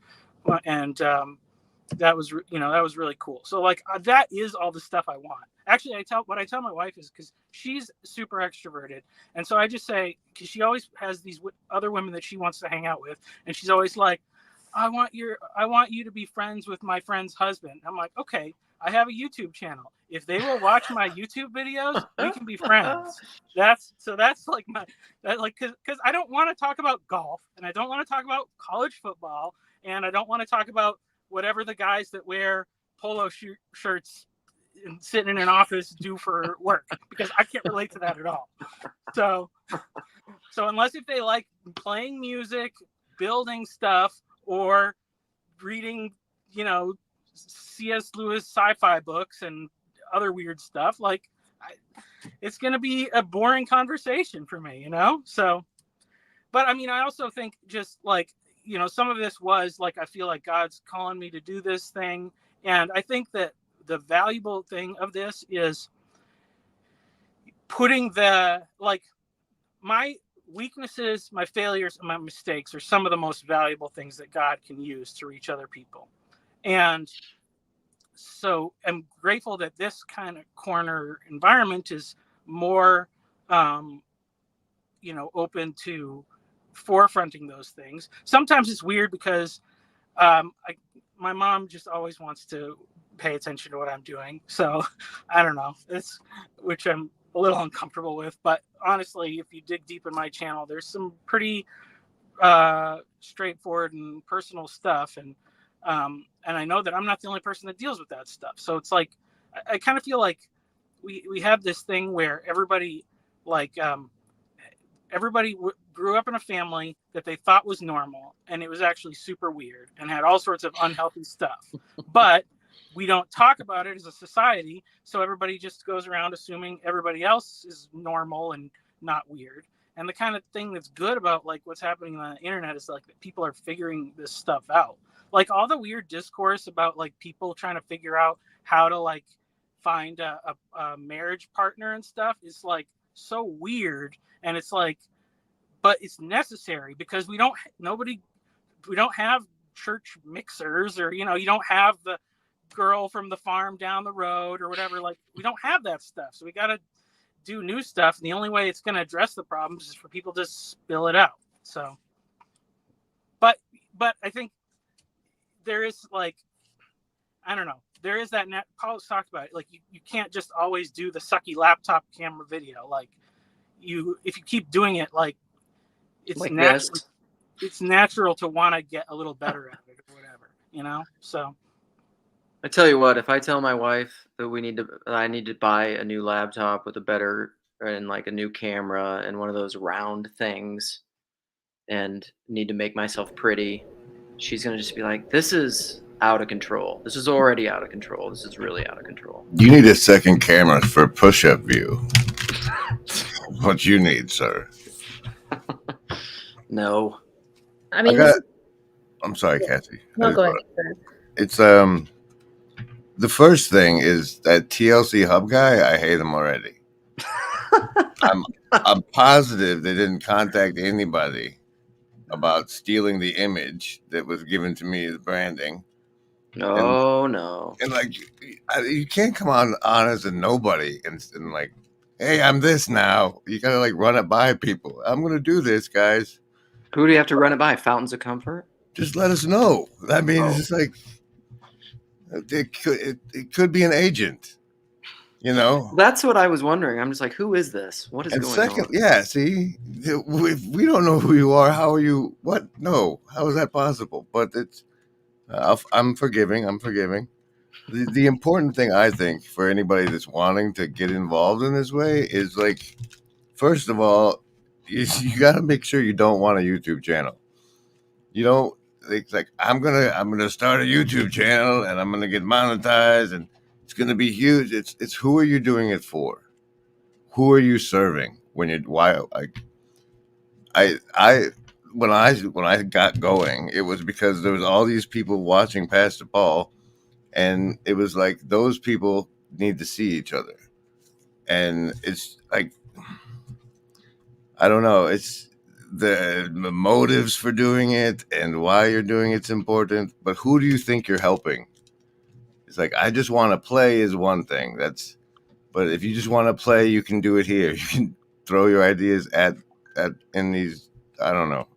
and that was really cool. So, like, that is all the stuff I want. Actually, I tell my wife is, because she's super extroverted, and so I just say, because she always has these other women that she wants to hang out with, and she's always like, I want you to be friends with my friend's husband. I'm like, okay, I have a YouTube channel. If they will watch my YouTube videos, we can be friends. That's like because I don't want to talk about golf, and I don't want to talk about college football, and I don't want to talk about whatever the guys that wear polo shirts and sit in an office do for work, because I can't relate to that at all. So unless if they like playing music, building stuff, or reading, C.S. Lewis sci-fi books and other weird stuff, like, it's going to be a boring conversation for me, So, but I mean, I also think just, like, some of this was, like, I feel like God's calling me to do this thing. And I think that the valuable thing of this is putting my weaknesses, my failures, and my mistakes are some of the most valuable things that God can use to reach other people. And so I'm grateful that this kind of corner environment is more, open to forefronting those things. Sometimes it's weird because my mom just always wants to pay attention to what I'm doing. So I don't know, which I'm a little uncomfortable with. But honestly, if you dig deep in my channel, there's some pretty straightforward and personal stuff. And I know that I'm not the only person that deals with that stuff. So it's like, I kind of feel like we have this thing where everybody grew up in a family that they thought was normal, and it was actually super weird and had all sorts of unhealthy stuff. But we don't talk about it as a society, so everybody just goes around assuming everybody else is normal and not weird. And the kind of thing that's good about like what's happening on the internet is like that people are figuring this stuff out. Like all the weird discourse about like people trying to figure out how to like find a marriage partner and stuff is like so weird. And it's like, but it's necessary because we don't have church mixers, or you don't have the girl from the farm down the road or whatever. Like we don't have that stuff, so we got to do new stuff, and the only way it's going to address the problems is for people to spill it out. So but I think there is like, I don't know, there is that Paul's talked about it. Like you can't just always do the sucky laptop camera video. Like if you keep doing it, like it's like natural. this. It's natural to want to get a little better at it or whatever, So I tell you what, if I tell my wife that I need to buy a new laptop with a better and like a new camera and one of those round things, and need to make myself pretty, she's gonna just be like, "This is out of control. This is already out of control. This is really out of control." You need a second camera for push-up view. What you need, sir. No. I mean, I'm sorry, Cassie. no, go ahead. It's the first thing is that TLC Hub guy. I hate him already. I'm positive they didn't contact anybody about stealing the image that was given to me as branding. No. And like, you can't come on as a nobody and like, hey, I'm this now. You gotta like run it by people. I'm gonna do this, guys. Who do you have to run it by? Fountains of Comfort? Just let us know. I mean, it's just like it could be an agent, That's what I was wondering. I'm just like, who is this? What is going on? Yeah, see, if we don't know who you are, how are you? What? No, how is that possible? But it's, I'm forgiving. The important thing, I think, for anybody that's wanting to get involved in this way is like, first of all, you got to make sure you don't want a YouTube channel. You don't. It's like I'm gonna start a YouTube channel and I'm gonna get monetized and it's gonna be huge. It's who are you doing it for? Who are you serving when when I got going, it was because there was all these people watching Pastor Paul, and it was like those people need to see each other, and it's like, I don't know, it's the motives for doing it and why you're doing it's important, but who do you think you're helping? It's like, I just want to play is one thing. But if you just want to play, you can do it here. You can throw your ideas in these. I don't know.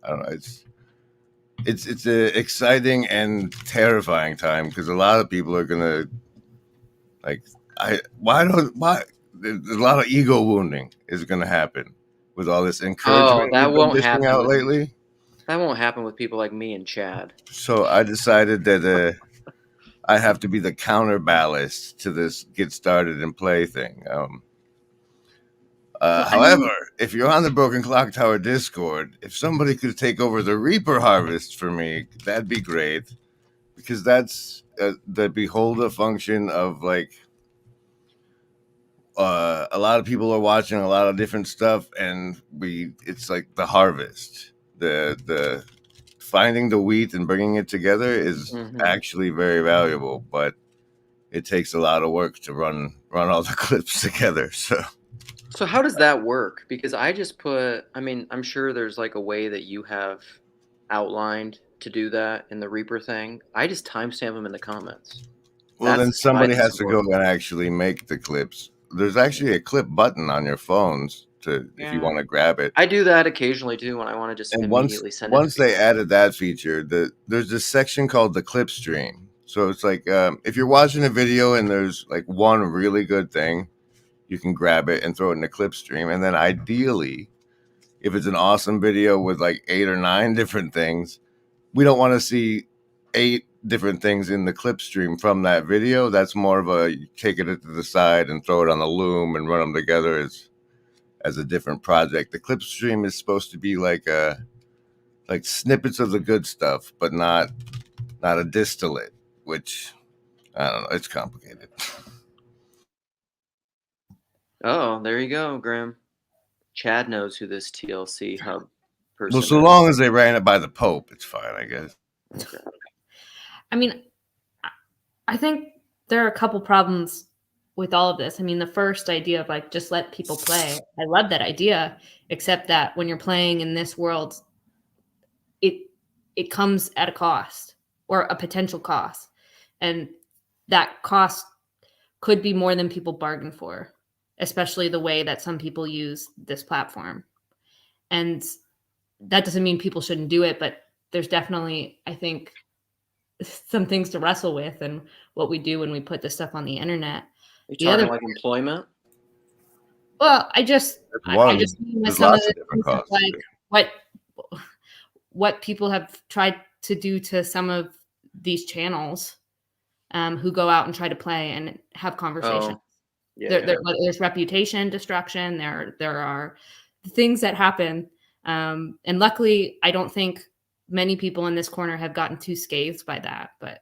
It's an exciting and terrifying time because a lot of people are gonna like. There's a lot of ego wounding is gonna happen with all this encouragement that won't happen out lately. That won't happen with people like me and Chad. So I decided that I have to be the counterballast to this get started and play thing. However, if you're on the Broken Clock Tower Discord, if somebody could take over the Reaper Harvest for me, that'd be great, because that's the beholder function of like. A lot of people are watching a lot of different stuff, and it's like the harvest, the finding the wheat and bringing it together is actually very valuable, but it takes a lot of work to run all the clips together. So how does that work? Because I'm sure there's like a way that you have outlined to do that in the Reaper thing. I just timestamp them in the comments. Well, then somebody has to go and actually make the clips. There's actually a clip button on your phones to if you want to grab it. I do that occasionally too when I want to just And immediately send it. once they added that feature, there's this section called the clip stream. So it's like if you're watching a video and there's like one really good thing, you can grab it and throw it in the clip stream. And then ideally, if it's an awesome video with like 8 or 9 different things, we don't want to see 8 different things in the clip stream from that video. That's more of a you take it to the side and throw it on the loom and run them together as a different project. The clip stream is supposed to be like snippets of the good stuff, but not a distillate, which I don't know. It's complicated. Oh, there you go, Graham. Chad knows who this TLC hub person Well, so is. long as they ran it by the Pope, it's fine, I guess. Okay. I mean, I think there are a couple problems with all of this. I mean, the first idea of like just let people play, I love that idea, except that when you're playing in this world, it comes at a cost or a potential cost, and that cost could be more than people bargain for, especially the way that some people use this platform. And that doesn't mean people shouldn't do it, but there's definitely, I think, some things to wrestle with and what we do when we put this stuff on the internet. Are you talking like employment? Well, I just mean with There's some of lots the of different things costs. like what people have tried to do to some of these channels who go out and try to play and have conversations. There's reputation destruction. There are things that happen. And luckily, I don't think many people in this corner have gotten too scathed by that. But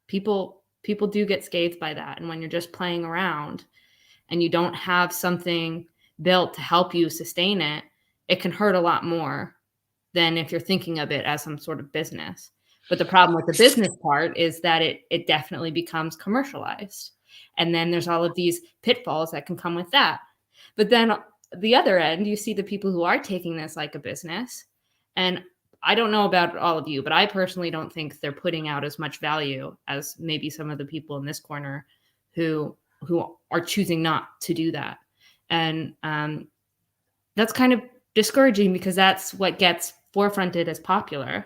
people do get scathed by that. And when you're just playing around and you don't have something built to help you sustain it, it can hurt a lot more than if you're thinking of it as some sort of business. But the problem with the business part is that it definitely becomes commercialized. And then there's all of these pitfalls that can come with that. But then the other end, you see the people who are taking this like a business. And I don't know about all of you, but I personally don't think they're putting out as much value as maybe some of the people in this corner who are choosing not to do that. And that's kind of discouraging because that's what gets forefronted as popular.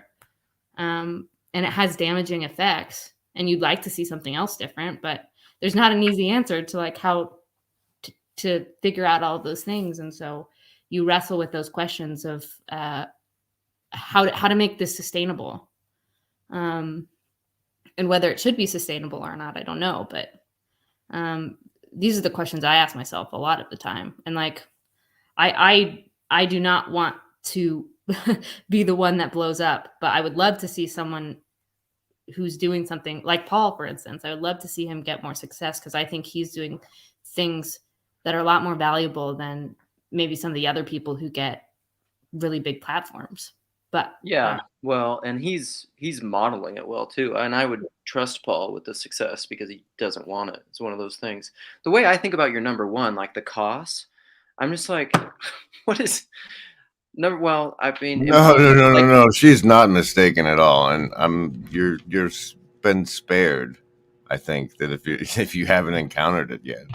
And it has damaging effects. And you'd like to see something else different, but there's not an easy answer to like how to figure out all of those things. And so you wrestle with those questions of how to make this sustainable. And whether it should be sustainable or not, I don't know. But these are the questions I ask myself a lot of the time. And like, I do not want to be the one that blows up, but I would love to see someone who's doing something like Paul, for instance. I would love to see him get more success because I think he's doing things that are a lot more valuable than maybe some of the other people who get really big platforms. But yeah, well, and he's modeling it well too. And I would trust Paul with the success because he doesn't want it. It's one of those things. The way I think about your number one, like the costs, I'm just like, what is number? Well, I mean, No. She's not mistaken at all, and you're been spared. I think that if you haven't encountered it yet,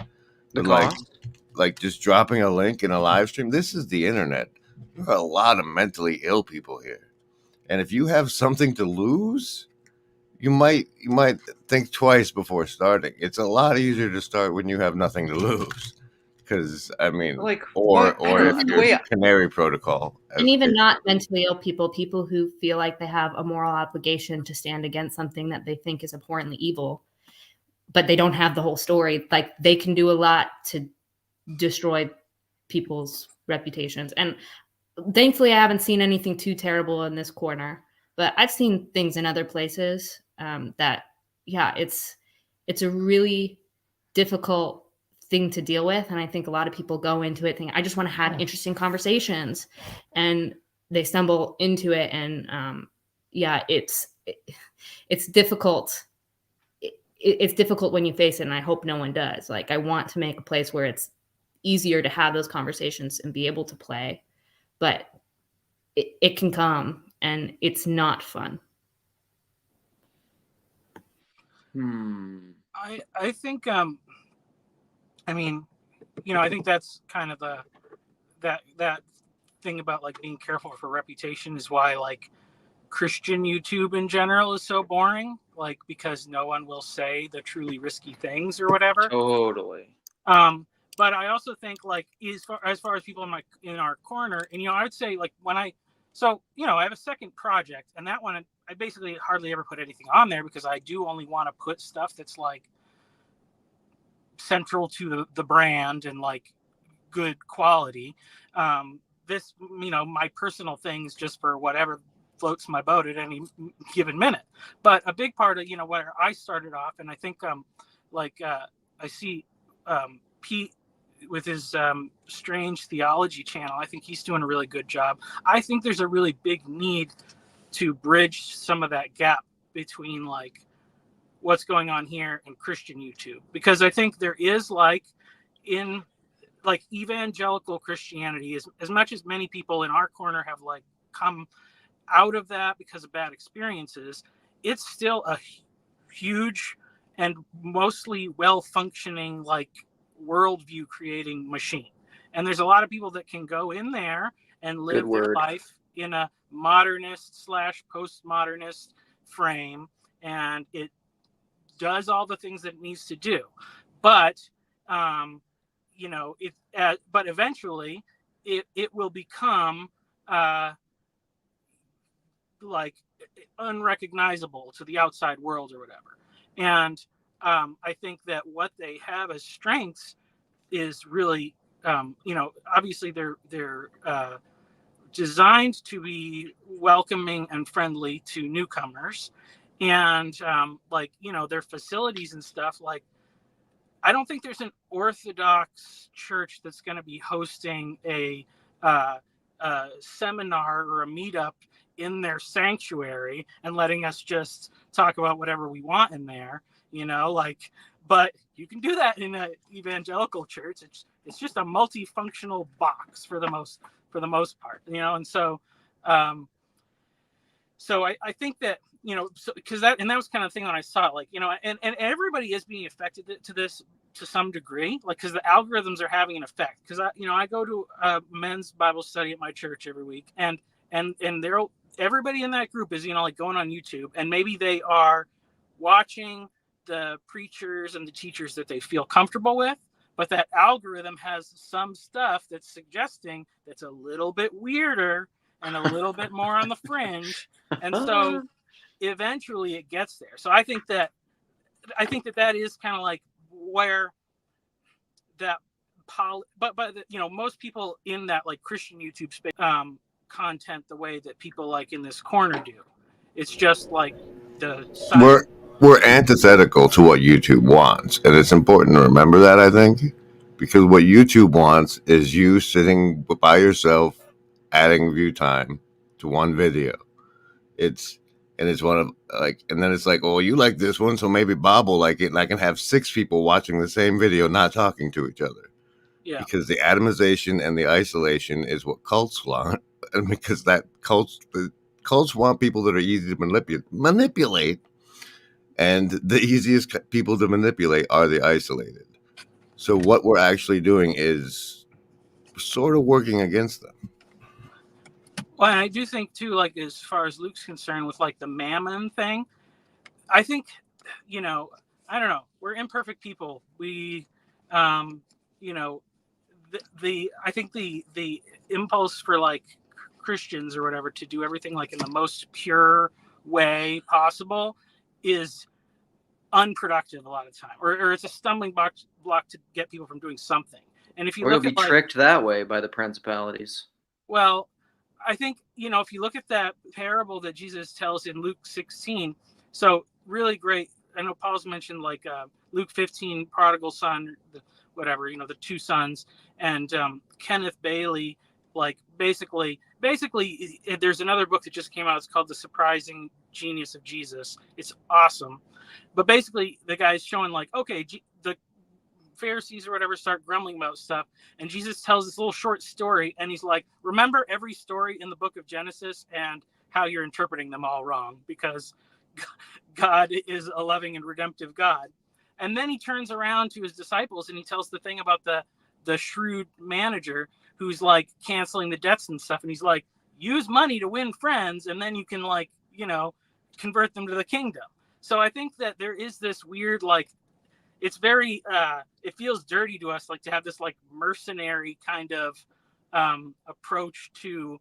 the but cost. like just dropping a link in a live stream. This is the internet. There are a lot of mentally ill people here, and if you have something to lose, you might think twice before starting. It's a lot easier to start when you have nothing to lose. Because I mean, like, or if you're Canary Protocol, and even not mentally ill people who feel like they have a moral obligation to stand against something that they think is abhorrently evil, but they don't have the whole story. Like they can do a lot to destroy people's reputations. And thankfully, I haven't seen anything too terrible in this corner, but I've seen things in other places that, yeah, it's a really difficult thing to deal with. And I think a lot of people go into it thinking, I just want to have interesting conversations, and they stumble into it. And it's difficult. It's difficult when you face it. And I hope no one does. Like, I want to make a place where it's easier to have those conversations and be able to play, but it can come and it's not fun. I think I mean, I think that's kind of that thing about like being careful for reputation is why like Christian YouTube in general is so boring, like because no one will say the truly risky things or whatever. Totally. But I also think like as far as people in our corner, and I would say like I have a second project, and that one I basically hardly ever put anything on there because I do only want to put stuff that's like central to the brand and like good quality. This, my personal things just for whatever floats my boat at any given minute. But a big part of, where I started off, and I think I see Pete with his strange theology channel. I think he's doing a really good job. I think there's a really big need to bridge some of that gap between like what's going on here and Christian YouTube, because I think there is like in like evangelical Christianity, as much as many people in our corner have like come out of that because of bad experiences, it's still a huge and mostly well-functioning like worldview creating machine. And there's a lot of people that can go in there and live their life in a modernist / postmodernist frame, and it does all the things that it needs to do. But but eventually it will become like unrecognizable to the outside world or whatever. And I think that what they have as strengths is really, obviously they're designed to be welcoming and friendly to newcomers, and their facilities and stuff. Like, I don't think there's an Orthodox church that's going to be hosting a seminar or a meetup in their sanctuary and letting us just talk about whatever we want in there, but you can do that in an evangelical church. It's just a multifunctional box for the most part, and so I think that, because that was kind of the thing that I saw, like, and everybody is being affected to this to some degree, like, because the algorithms are having an effect. Because I go to a men's Bible study at my church every week, and everybody in that group is, like, going on YouTube, and maybe they are watching the preachers and the teachers that they feel comfortable with, but that algorithm has some stuff that's suggesting that's a little bit weirder and a little bit more on the fringe, and so eventually it gets there. So I think that is kind of like where that but most people in that like Christian YouTube space content the way that people like in this corner do. It's just like we're antithetical to what YouTube wants, and it's important to remember that, I think, because what YouTube wants is you sitting by yourself adding view time to one video. It's one of like, and then it's like, oh, you like this one, so maybe Bob will like it, and I can have 6 people watching the same video not talking to each other. Yeah. Because the atomization and the isolation is what cults want, and because the cults want people that are easy to manipulate, and the easiest people to manipulate are the isolated. So what we're actually doing is sort of working against them. Well, and I do think too, like, as far as Luke's concerned with like the Mammon thing, I think, I don't know, we're imperfect people. We, I think the impulse for like Christians or whatever to do everything like in the most pure way possible is unproductive a lot of time, or it's a stumbling block to get people from doing something. And if you look at, tricked that way by the principalities. Well, I think, if you look at that parable that Jesus tells in Luke 16, so really great. I know Paul's mentioned like Luke 15, prodigal son, whatever, the 2 sons, and Kenneth Bailey, like basically there's another book that just came out. It's called The Surprising Genius of Jesus. It's awesome. But basically the guy's showing like, okay, the Pharisees or whatever start grumbling about stuff, and Jesus tells this little short story, and he's like, remember every story in the book of Genesis and how you're interpreting them all wrong, because God is a loving and redemptive God. And then he turns around to his disciples and he tells the thing about the shrewd manager who's like canceling the debts and stuff, and he's like, use money to win friends, and then you can like, you know, convert them to the kingdom. So I think that there is this weird, like, it's very it feels dirty to us, like, to have this like mercenary kind of approach to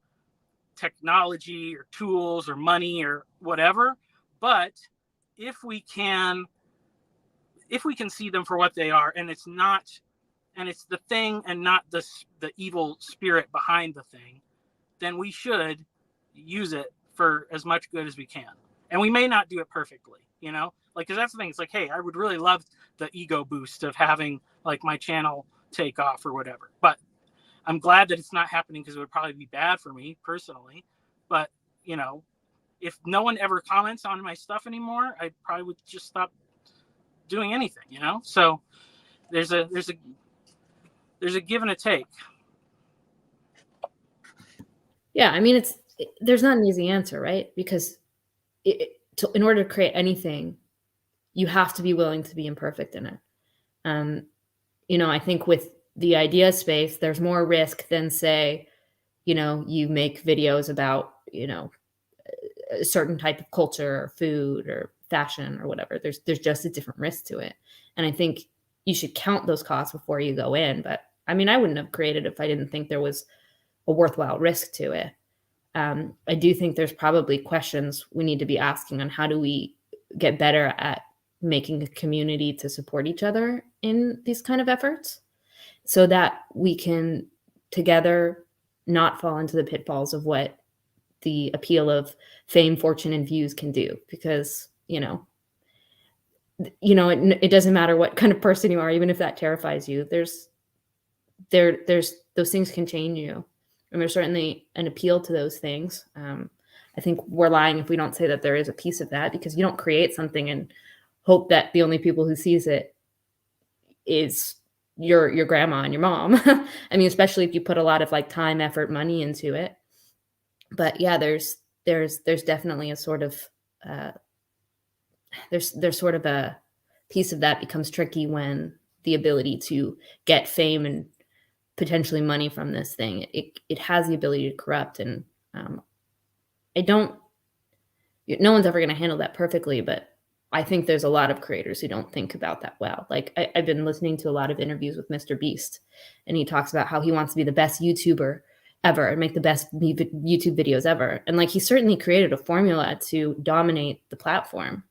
technology or tools or money or whatever. But if we can see them for what they are, and it's the thing and not the evil spirit behind the thing, then we should use it for as much good as we can. And we may not do it perfectly, you know, like, because that's the thing. It's like, hey, I would really love the ego boost of having like my channel take off or whatever, but I'm glad that it's not happening, because it would probably be bad for me personally. But, you know, if no one ever comments on my stuff anymore, I probably would just stop doing anything, you know? So there's a give and a take. Yeah, I mean, there's not an easy answer, right? Because in order to create anything, you have to be willing to be imperfect in it. You know, I think with the idea space, there's more risk than, say, you know, you make videos about, you know, a certain type of culture or food or fashion or whatever. There's just a different risk to it. And I think you should count those costs before you go in. But I mean, I wouldn't have created if I didn't think there was a worthwhile risk to it. I do think there's probably questions we need to be asking on how do we get better at making a community to support each other in these kind of efforts, so that we can together not fall into the pitfalls of what the appeal of fame, fortune, and views can do. Because, you know, it doesn't matter what kind of person you are, even if that terrifies you, there's those things can change you. And there's certainly an appeal to those things. I think we're lying if we don't say that there is a piece of that, because you don't create something and hope that the only people who sees it is your grandma and your mom. I mean, especially if you put a lot of like time, effort, money into it. But yeah, there's definitely a sort of there's sort of a piece of that becomes tricky when the ability to get fame and potentially money from this thing, it has the ability to corrupt. And no one's ever going to handle that perfectly, but I think there's a lot of creators who don't think about that well. Like I've been listening to a lot of interviews with Mr. Beast, and he talks about how he wants to be the best YouTuber ever and make the best YouTube videos ever. And like, he certainly created a formula to dominate the platform.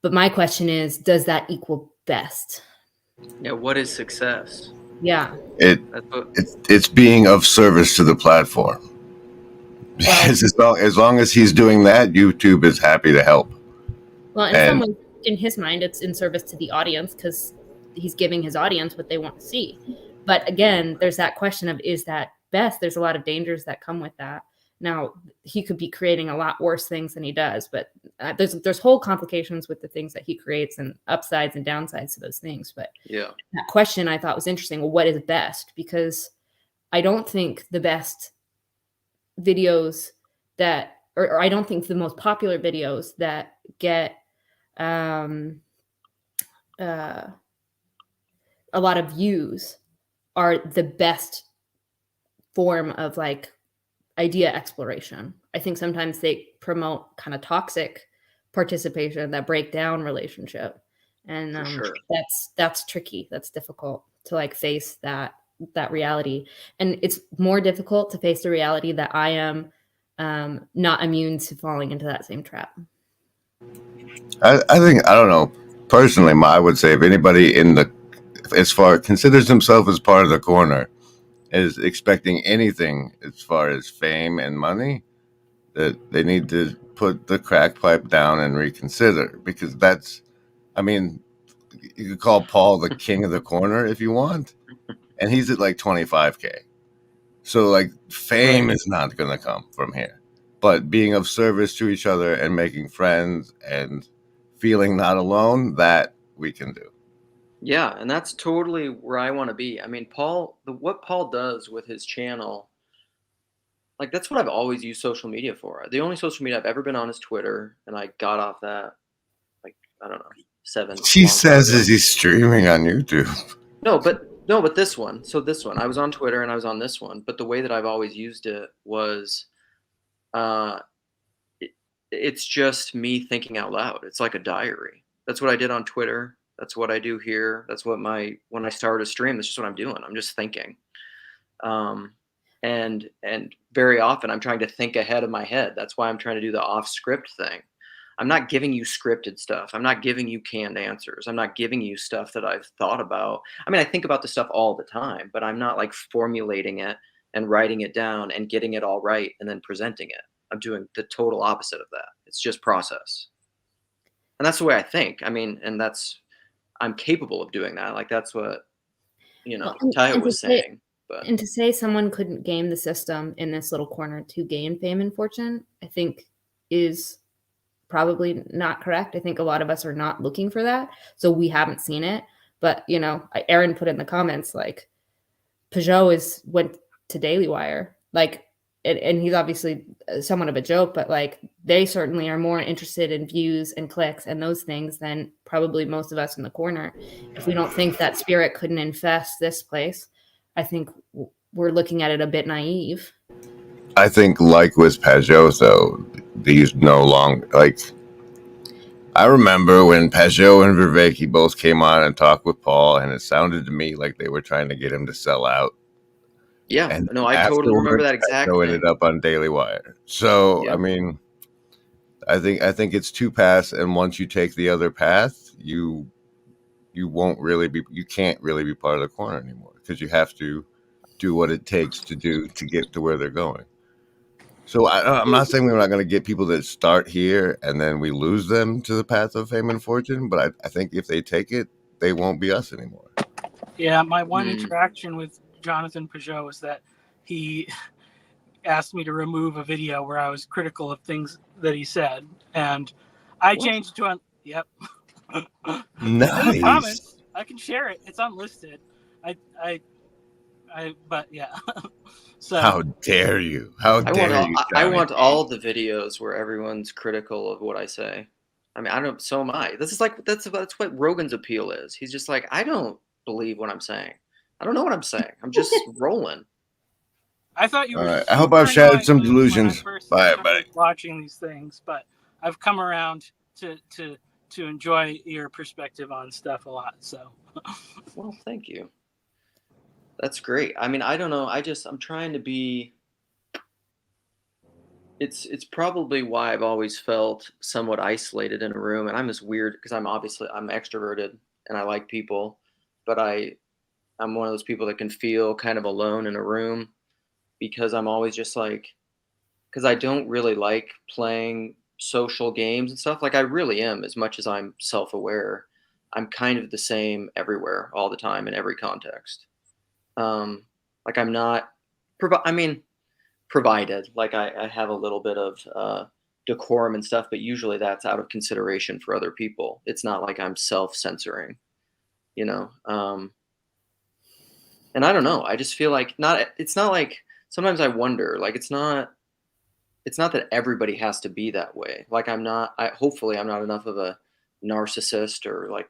But my question is, does that equal best? Yeah, what is success? Yeah. It's being of service to the platform. Because as long as he's doing that, YouTube is happy to help. Well, in some ways, in his mind, it's in service to the audience, because he's giving his audience what they want to see. But again, there's that question of, is that best? There's a lot of dangers that come with that. Now, he could be creating a lot worse things than he does, but there's whole complications with the things that he creates, and upsides and downsides to those things. But yeah, that question I thought was interesting. Well, what is best? Because I don't think the best videos that, or I don't think the most popular videos that get a lot of views are the best form of like idea exploration. I think sometimes they promote kind of toxic participation that break down relationship, and sure. that's tricky. That's difficult to like face that reality, and it's more difficult to face the reality that I am not immune to falling into that same trap. I think, I don't know, personally, I would say if anybody considers himself as part of the corner, is expecting anything as far as fame and money, that they need to put the crack pipe down and reconsider. Because I mean, you could call Paul the king of the corner if you want, and he's at like 25K. So like, fame is not going to come from here, but being of service to each other and making friends and feeling not alone, that we can do. Yeah, and that's totally where I want to be. I mean, what Paul does with his channel, like, that's what I've always used social media for. The only social media I've ever been on is Twitter, and I got off that, like, I don't know, 7. He says as he's streaming on YouTube. No, but No, but this one. So this one, I was on Twitter and I was on this one, but the way that I've always used it was, it's just me thinking out loud. It's like a diary. That's what I did on Twitter. That's what I do here. That's what when I start a stream, that's just what I'm doing. I'm just thinking. And very often I'm trying to think ahead of my head. That's why I'm trying to do the off script thing. I'm not giving you scripted stuff. I'm not giving you canned answers. I'm not giving you stuff that I've thought about. I mean, I think about this stuff all the time, but I'm not like formulating it and writing it down and getting it all right and then presenting it. I'm doing the total opposite of that. It's just process. And that's the way I think. I mean, and I'm capable of doing that. Like that's what, Well, Taya and to was say- saying. But And to say someone couldn't game the system in this little corner to gain fame and fortune, I think is probably not correct. I think a lot of us are not looking for that. So we haven't seen it. But, Aaron put in the comments, like, Peugeot went to Daily Wire. Like, and he's obviously somewhat of a joke, but like they certainly are more interested in views and clicks and those things than probably most of us in the corner. If we don't think that spirit couldn't infest this place, I think we're looking at it a bit naive. I think, like with Peugeot, though, these no longer like. I remember when Peugeot and Vervaeke both came on and talked with Paul, and it sounded to me like they were trying to get him to sell out. yeah, And no, I totally remember that exact Peugeot thing. ended up on Daily Wire. So Yeah. I mean, I think it's two paths, and once you take the other path, you can't really be part of the corner anymore because you have to do what it takes to get to where they're going. So I'm not saying we're not going to get people that start here and then we lose them to the path of fame and fortune, but I think if they take it, they won't be us anymore. Yeah, my one interaction with Jonathan Peugeot was that he asked me to remove a video where I was critical of things that he said, and I changed to yep. Nice. In the comments, I can share it. It's unlisted. But yeah. So how dare you? How dare you? I want all the videos where everyone's critical of what I say. I mean, so am I. This is like that's what Rogan's appeal is. He's just like, I don't believe what I'm saying. I don't know what I'm saying. I'm just rolling. I thought you were. All right. I hope I've shattered some delusions. Bye, everybody. Watching these things, but I've come around to enjoy your perspective on stuff a lot. So, well, thank you. That's great. I mean, I don't know. I'm trying to be. It's probably why I've always felt somewhat isolated in a room, and I'm this weird because I'm extroverted and I like people, but I'm one of those people that can feel kind of alone in a room because I'm always just like, because I don't really like playing social games and stuff. Like I really am, as much as I'm self-aware. I'm kind of the same everywhere, all the time, in every context. Like I'm not, provided, like I have a little bit of decorum and stuff, but usually that's out of consideration for other people. It's not like I'm self-censoring, and I don't know. I just feel like it's not like, sometimes I wonder, like it's not that everybody has to be that way. Like hopefully I'm not enough of a narcissist or like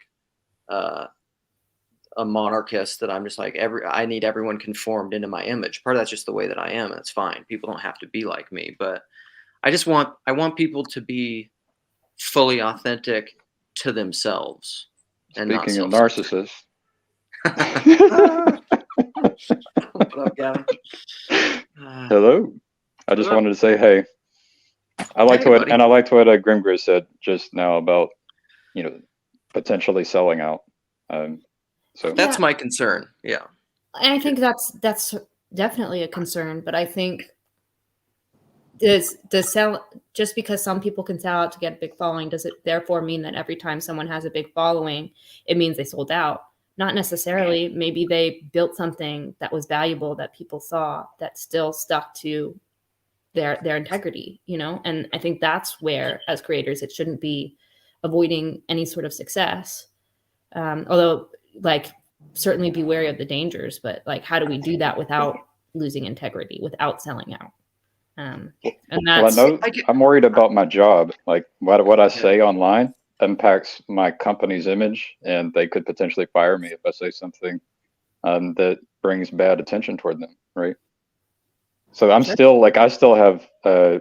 a monarchist that I'm just like I need everyone conformed into my image. Part of that's just the way that I am, and it's fine. People don't have to be like me, but I want people to be fully authentic to themselves. Speaking of narcissists. What up, Gavin? Hello. I just wanted to say, hey, I liked what Grimgris said just now about, potentially selling out. So that's my concern. Yeah. And I think that's definitely a concern, but I think just because some people can sell out to get a big following, does it therefore mean that every time someone has a big following, it means they sold out? Not necessarily. Maybe they built something that was valuable that people saw that still stuck to their integrity, and I think that's where, as creators, it shouldn't be avoiding any sort of success. Although, like, certainly be wary of the dangers, but like, how do we do that without losing integrity, without selling out? And that's, I'm worried about my job. Like what I say online impacts my company's image, and they could potentially fire me if I say something that brings bad attention toward them, right? So I'm still like, I still have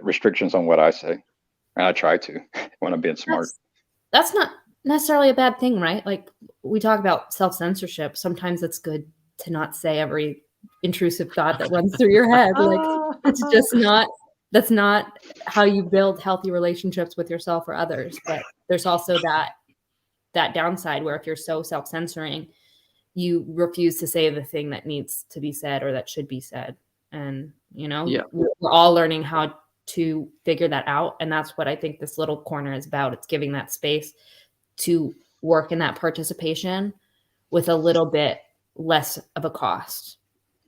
restrictions on what I say, and I try to when I'm being smart. That's not necessarily a bad thing, right? Like we talk about self-censorship. Sometimes it's good to not say every intrusive thought that runs through your head. Like it's just not, that's not how you build healthy relationships with yourself or others. But there's also that downside where if you're so self-censoring, you refuse to say the thing that needs to be said or that should be said. And, you know, we're all learning how to figure that out. And that's what I think this little corner is about. It's giving that space to work in that participation with a little bit less of a cost.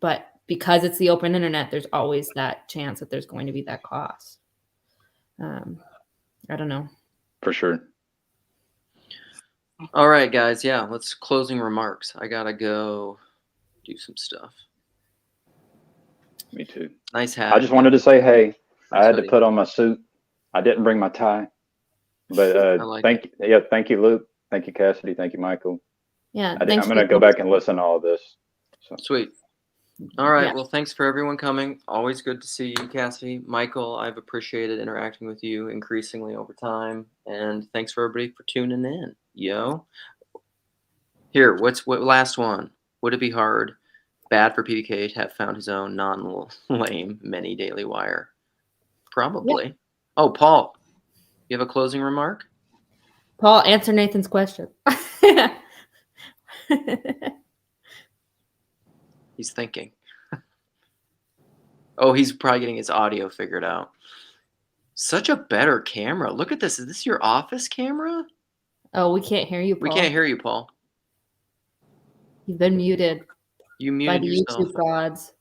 But because it's the open internet, there's always that chance that there's going to be that cost. I don't know. For sure. All right, guys. Yeah, let's closing remarks. I gotta go do some stuff. Me too. Nice hat. I just wanted to say, hey, I had hoodie. to put on my suit. I didn't bring my tie, but thank you, Luke. Thank you, Cassidy. Thank you, Michael. Yeah, I'm gonna go back and listen to all of this. So. Sweet. All right. Yeah. Well, thanks for everyone coming. Always good to see you, Cassidy. Michael, I've appreciated interacting with you increasingly over time. And thanks for everybody for tuning in. Yo. Here, what last one? Would it be bad for PBK to have found his own non-lame mini Daily Wire? Probably. Yeah. Oh, Paul, you have a closing remark? Paul, answer Nathan's question. He's thinking. Oh, he's probably getting his audio figured out. Such a better camera. Look at this. Is this your office camera? Oh, we can't hear you, Paul. We can't hear you, Paul. You've been muted. You muted by the yourself. YouTube gods.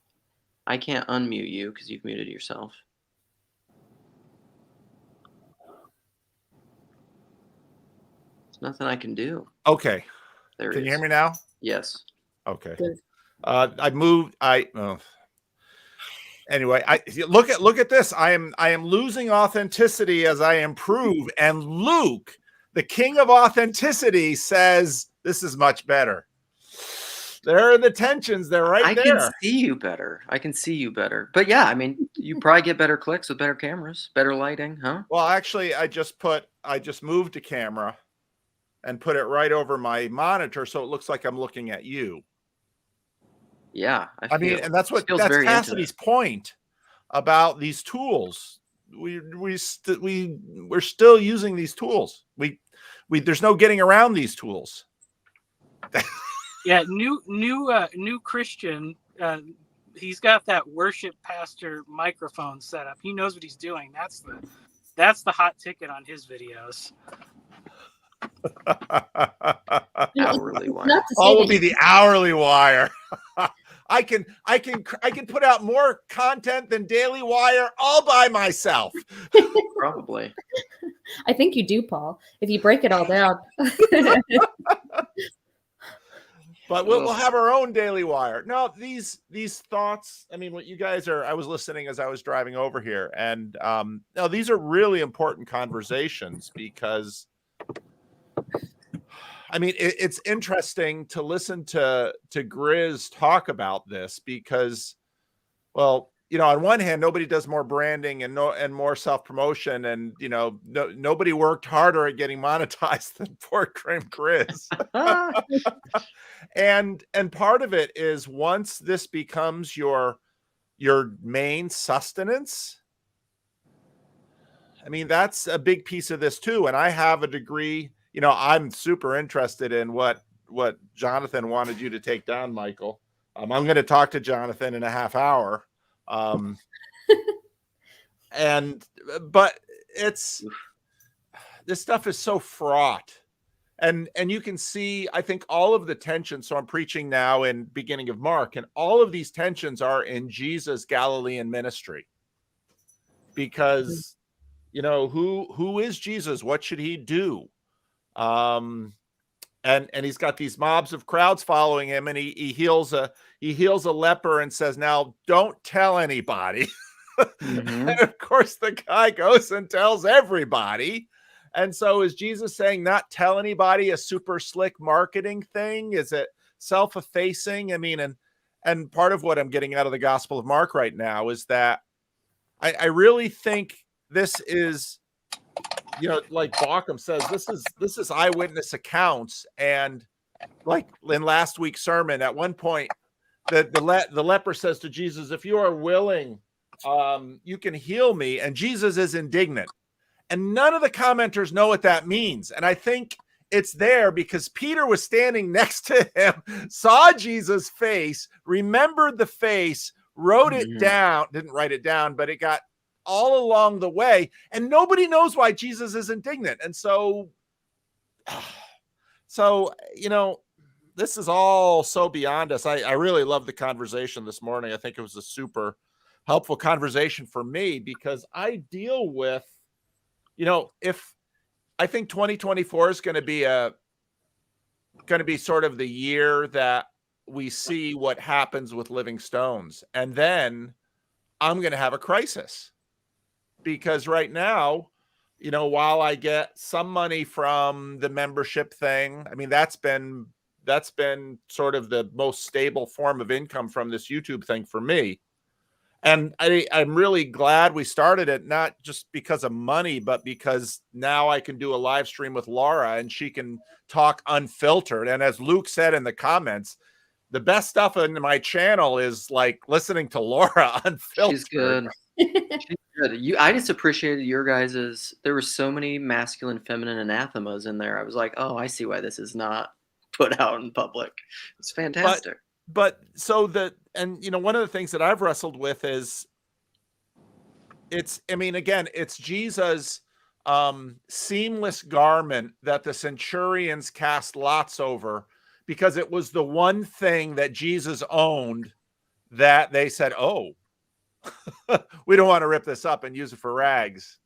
I can't unmute you because you've muted yourself. There's nothing I can do. Okay. There Can you hear me now? Yes. Okay. Good. I moved. Anyway, look at this. I am losing authenticity as I improve. And Luke, the king of authenticity, says this is much better. There are the tensions. They're right there. I can see you better. But yeah, I mean, you probably get better clicks with better cameras, better lighting, huh? Well, actually, I just moved the camera and put it right over my monitor, so it looks like I'm looking at you. Yeah, I mean, and that's Cassidy's point about these tools. We're still using these tools. There's no getting around these tools. Yeah, new Christian. He's got that worship pastor microphone set up. He knows what he's doing. That's the hot ticket on his videos. Hourly wire. All will be the hourly wire. I can put out more content than Daily Wire all by myself. Probably. I think you do, Paul. If you break it all down. But we'll have our own Daily Wire. No, these thoughts. I mean, what you guys are. I was listening as I was driving over here, and no, these are really important conversations because. I mean, it's interesting to listen to Grizz talk about this because, well, you know, on one hand, nobody does more branding and more self-promotion, and you know, nobody worked harder at getting monetized than poor Grizz. and part of it is once this becomes your main sustenance. I mean, that's a big piece of this too. And I have a degree. You know, I'm super interested in what Jonathan wanted you to take down, Michael. I'm going to talk to Jonathan in a half hour. But this stuff is so fraught. And you can see, I think, all of the tensions. So I'm preaching now in beginning of Mark, and all of these tensions are in Jesus' Galilean ministry. Because, you know, who is Jesus? What should he do? And he's got these mobs of crowds following him, and he heals a leper and says, now don't tell anybody. Mm-hmm. And of course the guy goes and tells everybody. And so is Jesus saying not tell anybody a super slick marketing thing? Is it self-effacing. I mean, and part of what I'm getting out of the Gospel of Mark right now is that I really think this is, like Bauckham says, this is eyewitness accounts. And like in last week's sermon, at one point, the leper says to Jesus, if you are willing, you can heal me. And Jesus is indignant. And none of the commenters know what that means. And I think it's there because Peter was standing next to him, saw Jesus' face, remembered the face, wrote it down, didn't write it down, but it got all along the way. And nobody knows why Jesus is indignant. And so, this is all so beyond us. I really love the conversation this morning. I think it was a super helpful conversation for me because I deal with, if I think 2024 is going to be sort of the year that we see what happens with living stones. And then I'm going to have a crisis because right now, while I get some money from the membership thing, I mean, that's been sort of the most stable form of income from this YouTube thing for me. And I'm really glad we started it, not just because of money, but because now I can do a live stream with Laura and she can talk unfiltered. And as Luke said in the comments, the best stuff in my channel is like listening to Laura unfiltered. She's good. She's good. I just appreciated your guys's. There were so many masculine, feminine anathemas in there. I was like, oh, I see why this is not put out in public. It's fantastic. But so one of the things that I've wrestled with is it's Jesus' seamless garment that the centurions cast lots over because it was the one thing that Jesus owned that they said, oh, we don't want to rip this up and use it for rags.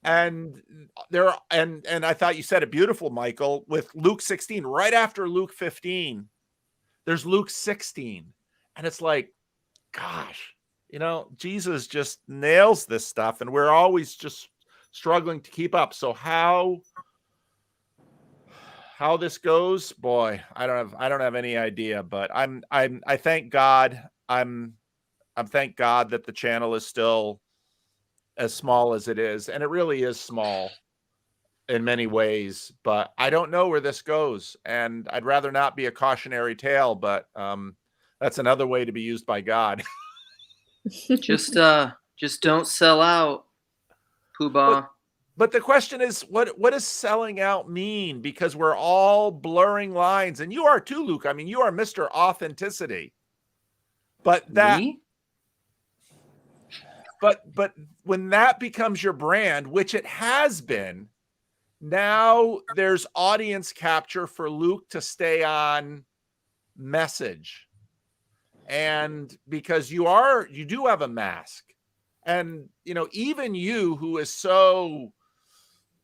And I thought you said it beautiful, Michael, with Luke 16, right after Luke 15. There's Luke 16. And it's like, gosh, Jesus just nails this stuff. And we're always just struggling to keep up. So how this goes, boy, I don't have any idea, but I thank God. I'm thank God that the channel is still as small as it is. And it really is small in many ways, but I don't know where this goes. And I'd rather not be a cautionary tale, but that's another way to be used by God. Just don't sell out, Poobah. But the question is, what does selling out mean? Because we're all blurring lines, and you are too, Luke. I mean, you are Mr. Authenticity. But that, Me? but when that becomes your brand, which it has been, now there's audience capture for Luke to stay on message. And because you do have a mask. And, even you who is so,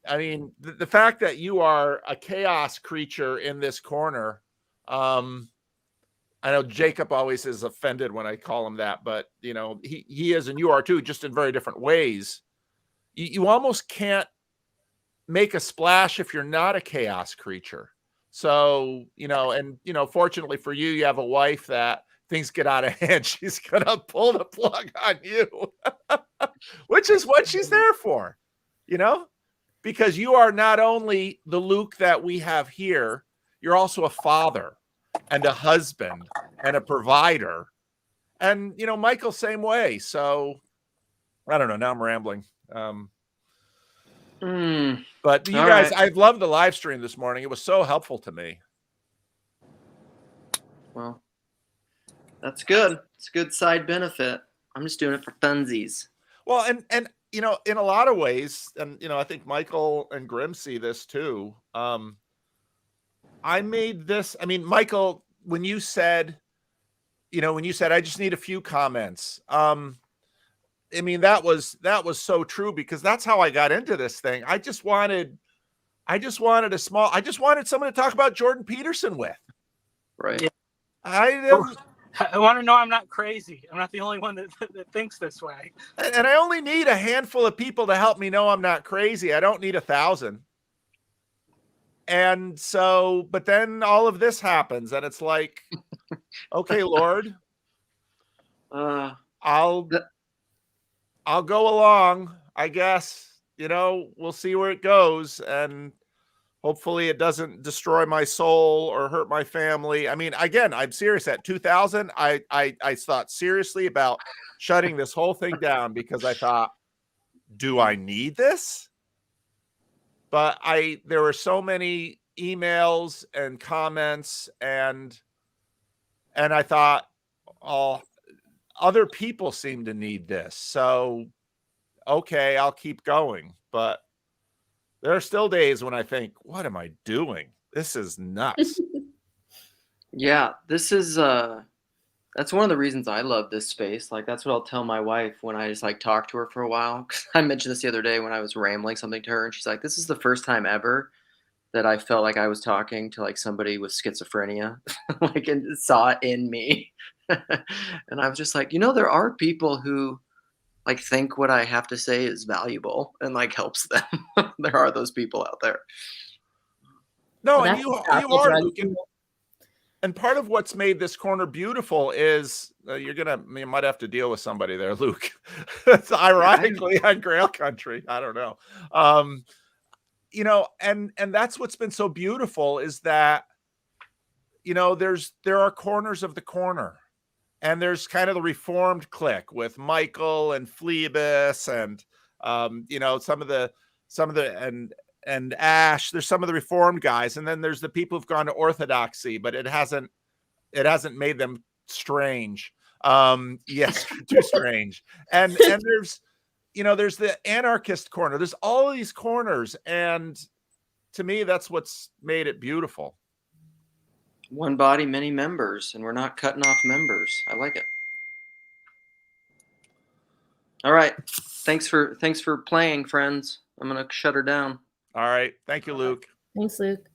I mean, the fact that you are a chaos creature in this corner, I know Jacob always is offended when I call him that, but, he is and you are too, just in very different ways. You almost can't make a splash if you're not a chaos creature. So, fortunately for you, you have a wife that things get out of hand. She's going to pull the plug on you, which is what she's there for, because you are not only the Luke that we have here, you're also a father and a husband and a provider. And, Michael, same way. So I don't know. Now I'm rambling. But you guys, I've loved the live stream this morning. It was so helpful to me. Well, that's good. It's a good side benefit. I'm just doing it for funsies. Well, and in a lot of ways, and I think Michael and Grim see this too. I made this. I mean, Michael, when you said I just need a few comments. I mean, that was so true because that's how I got into this thing. I just wanted someone to talk about Jordan Peterson with. Right. Yeah. I want to know I'm not crazy. I'm not the only one that thinks this way. And I only need a handful of people to help me know I'm not crazy. I don't need 1,000. And so, but then all of this happens, and it's like, okay, Lord, I'll go along, I guess. You know, we'll see where it goes, and hopefully it doesn't destroy my soul or hurt my family. I mean, again, I'm serious. At 2000, I thought seriously about shutting this whole thing down because I thought, do I need this? But there were so many emails and comments, and I thought, oh, other people seem to need this. So, okay, I'll keep going. But there are still days when I think, what am I doing? This is nuts. Yeah, this is that's one of the reasons I love this space. Like, that's what I'll tell my wife when I just like talk to her for a while. 'Cause I mentioned this the other day when I was rambling something to her, and she's like, "This is the first time ever that I felt like I was talking to like somebody with schizophrenia, like, and saw it in me." And I was just like, there are people who like think what I have to say is valuable and like helps them. There are those people out there. No, Well, and that's you powerful are, drug. Luke. And part of what's made this corner beautiful is you might have to deal with somebody there, Luke. It's ironically on Grail Country. I don't know. And that's what's been so beautiful is that, there are corners of the corner, and there's kind of the Reformed clique with Michael and Phlebas and, some of the and Ash. There's some of the Reformed guys, and then there's the people who've gone to Orthodoxy, but it hasn't made them strange. Yes, too strange. And there's the anarchist corner. There's all of these corners, and to me, that's what's made it beautiful. One body, many members, and we're not cutting off members. I like it. All right. Thanks for playing, friends. I'm gonna shut her down. All right. Thank you, Luke. Thanks, Luke.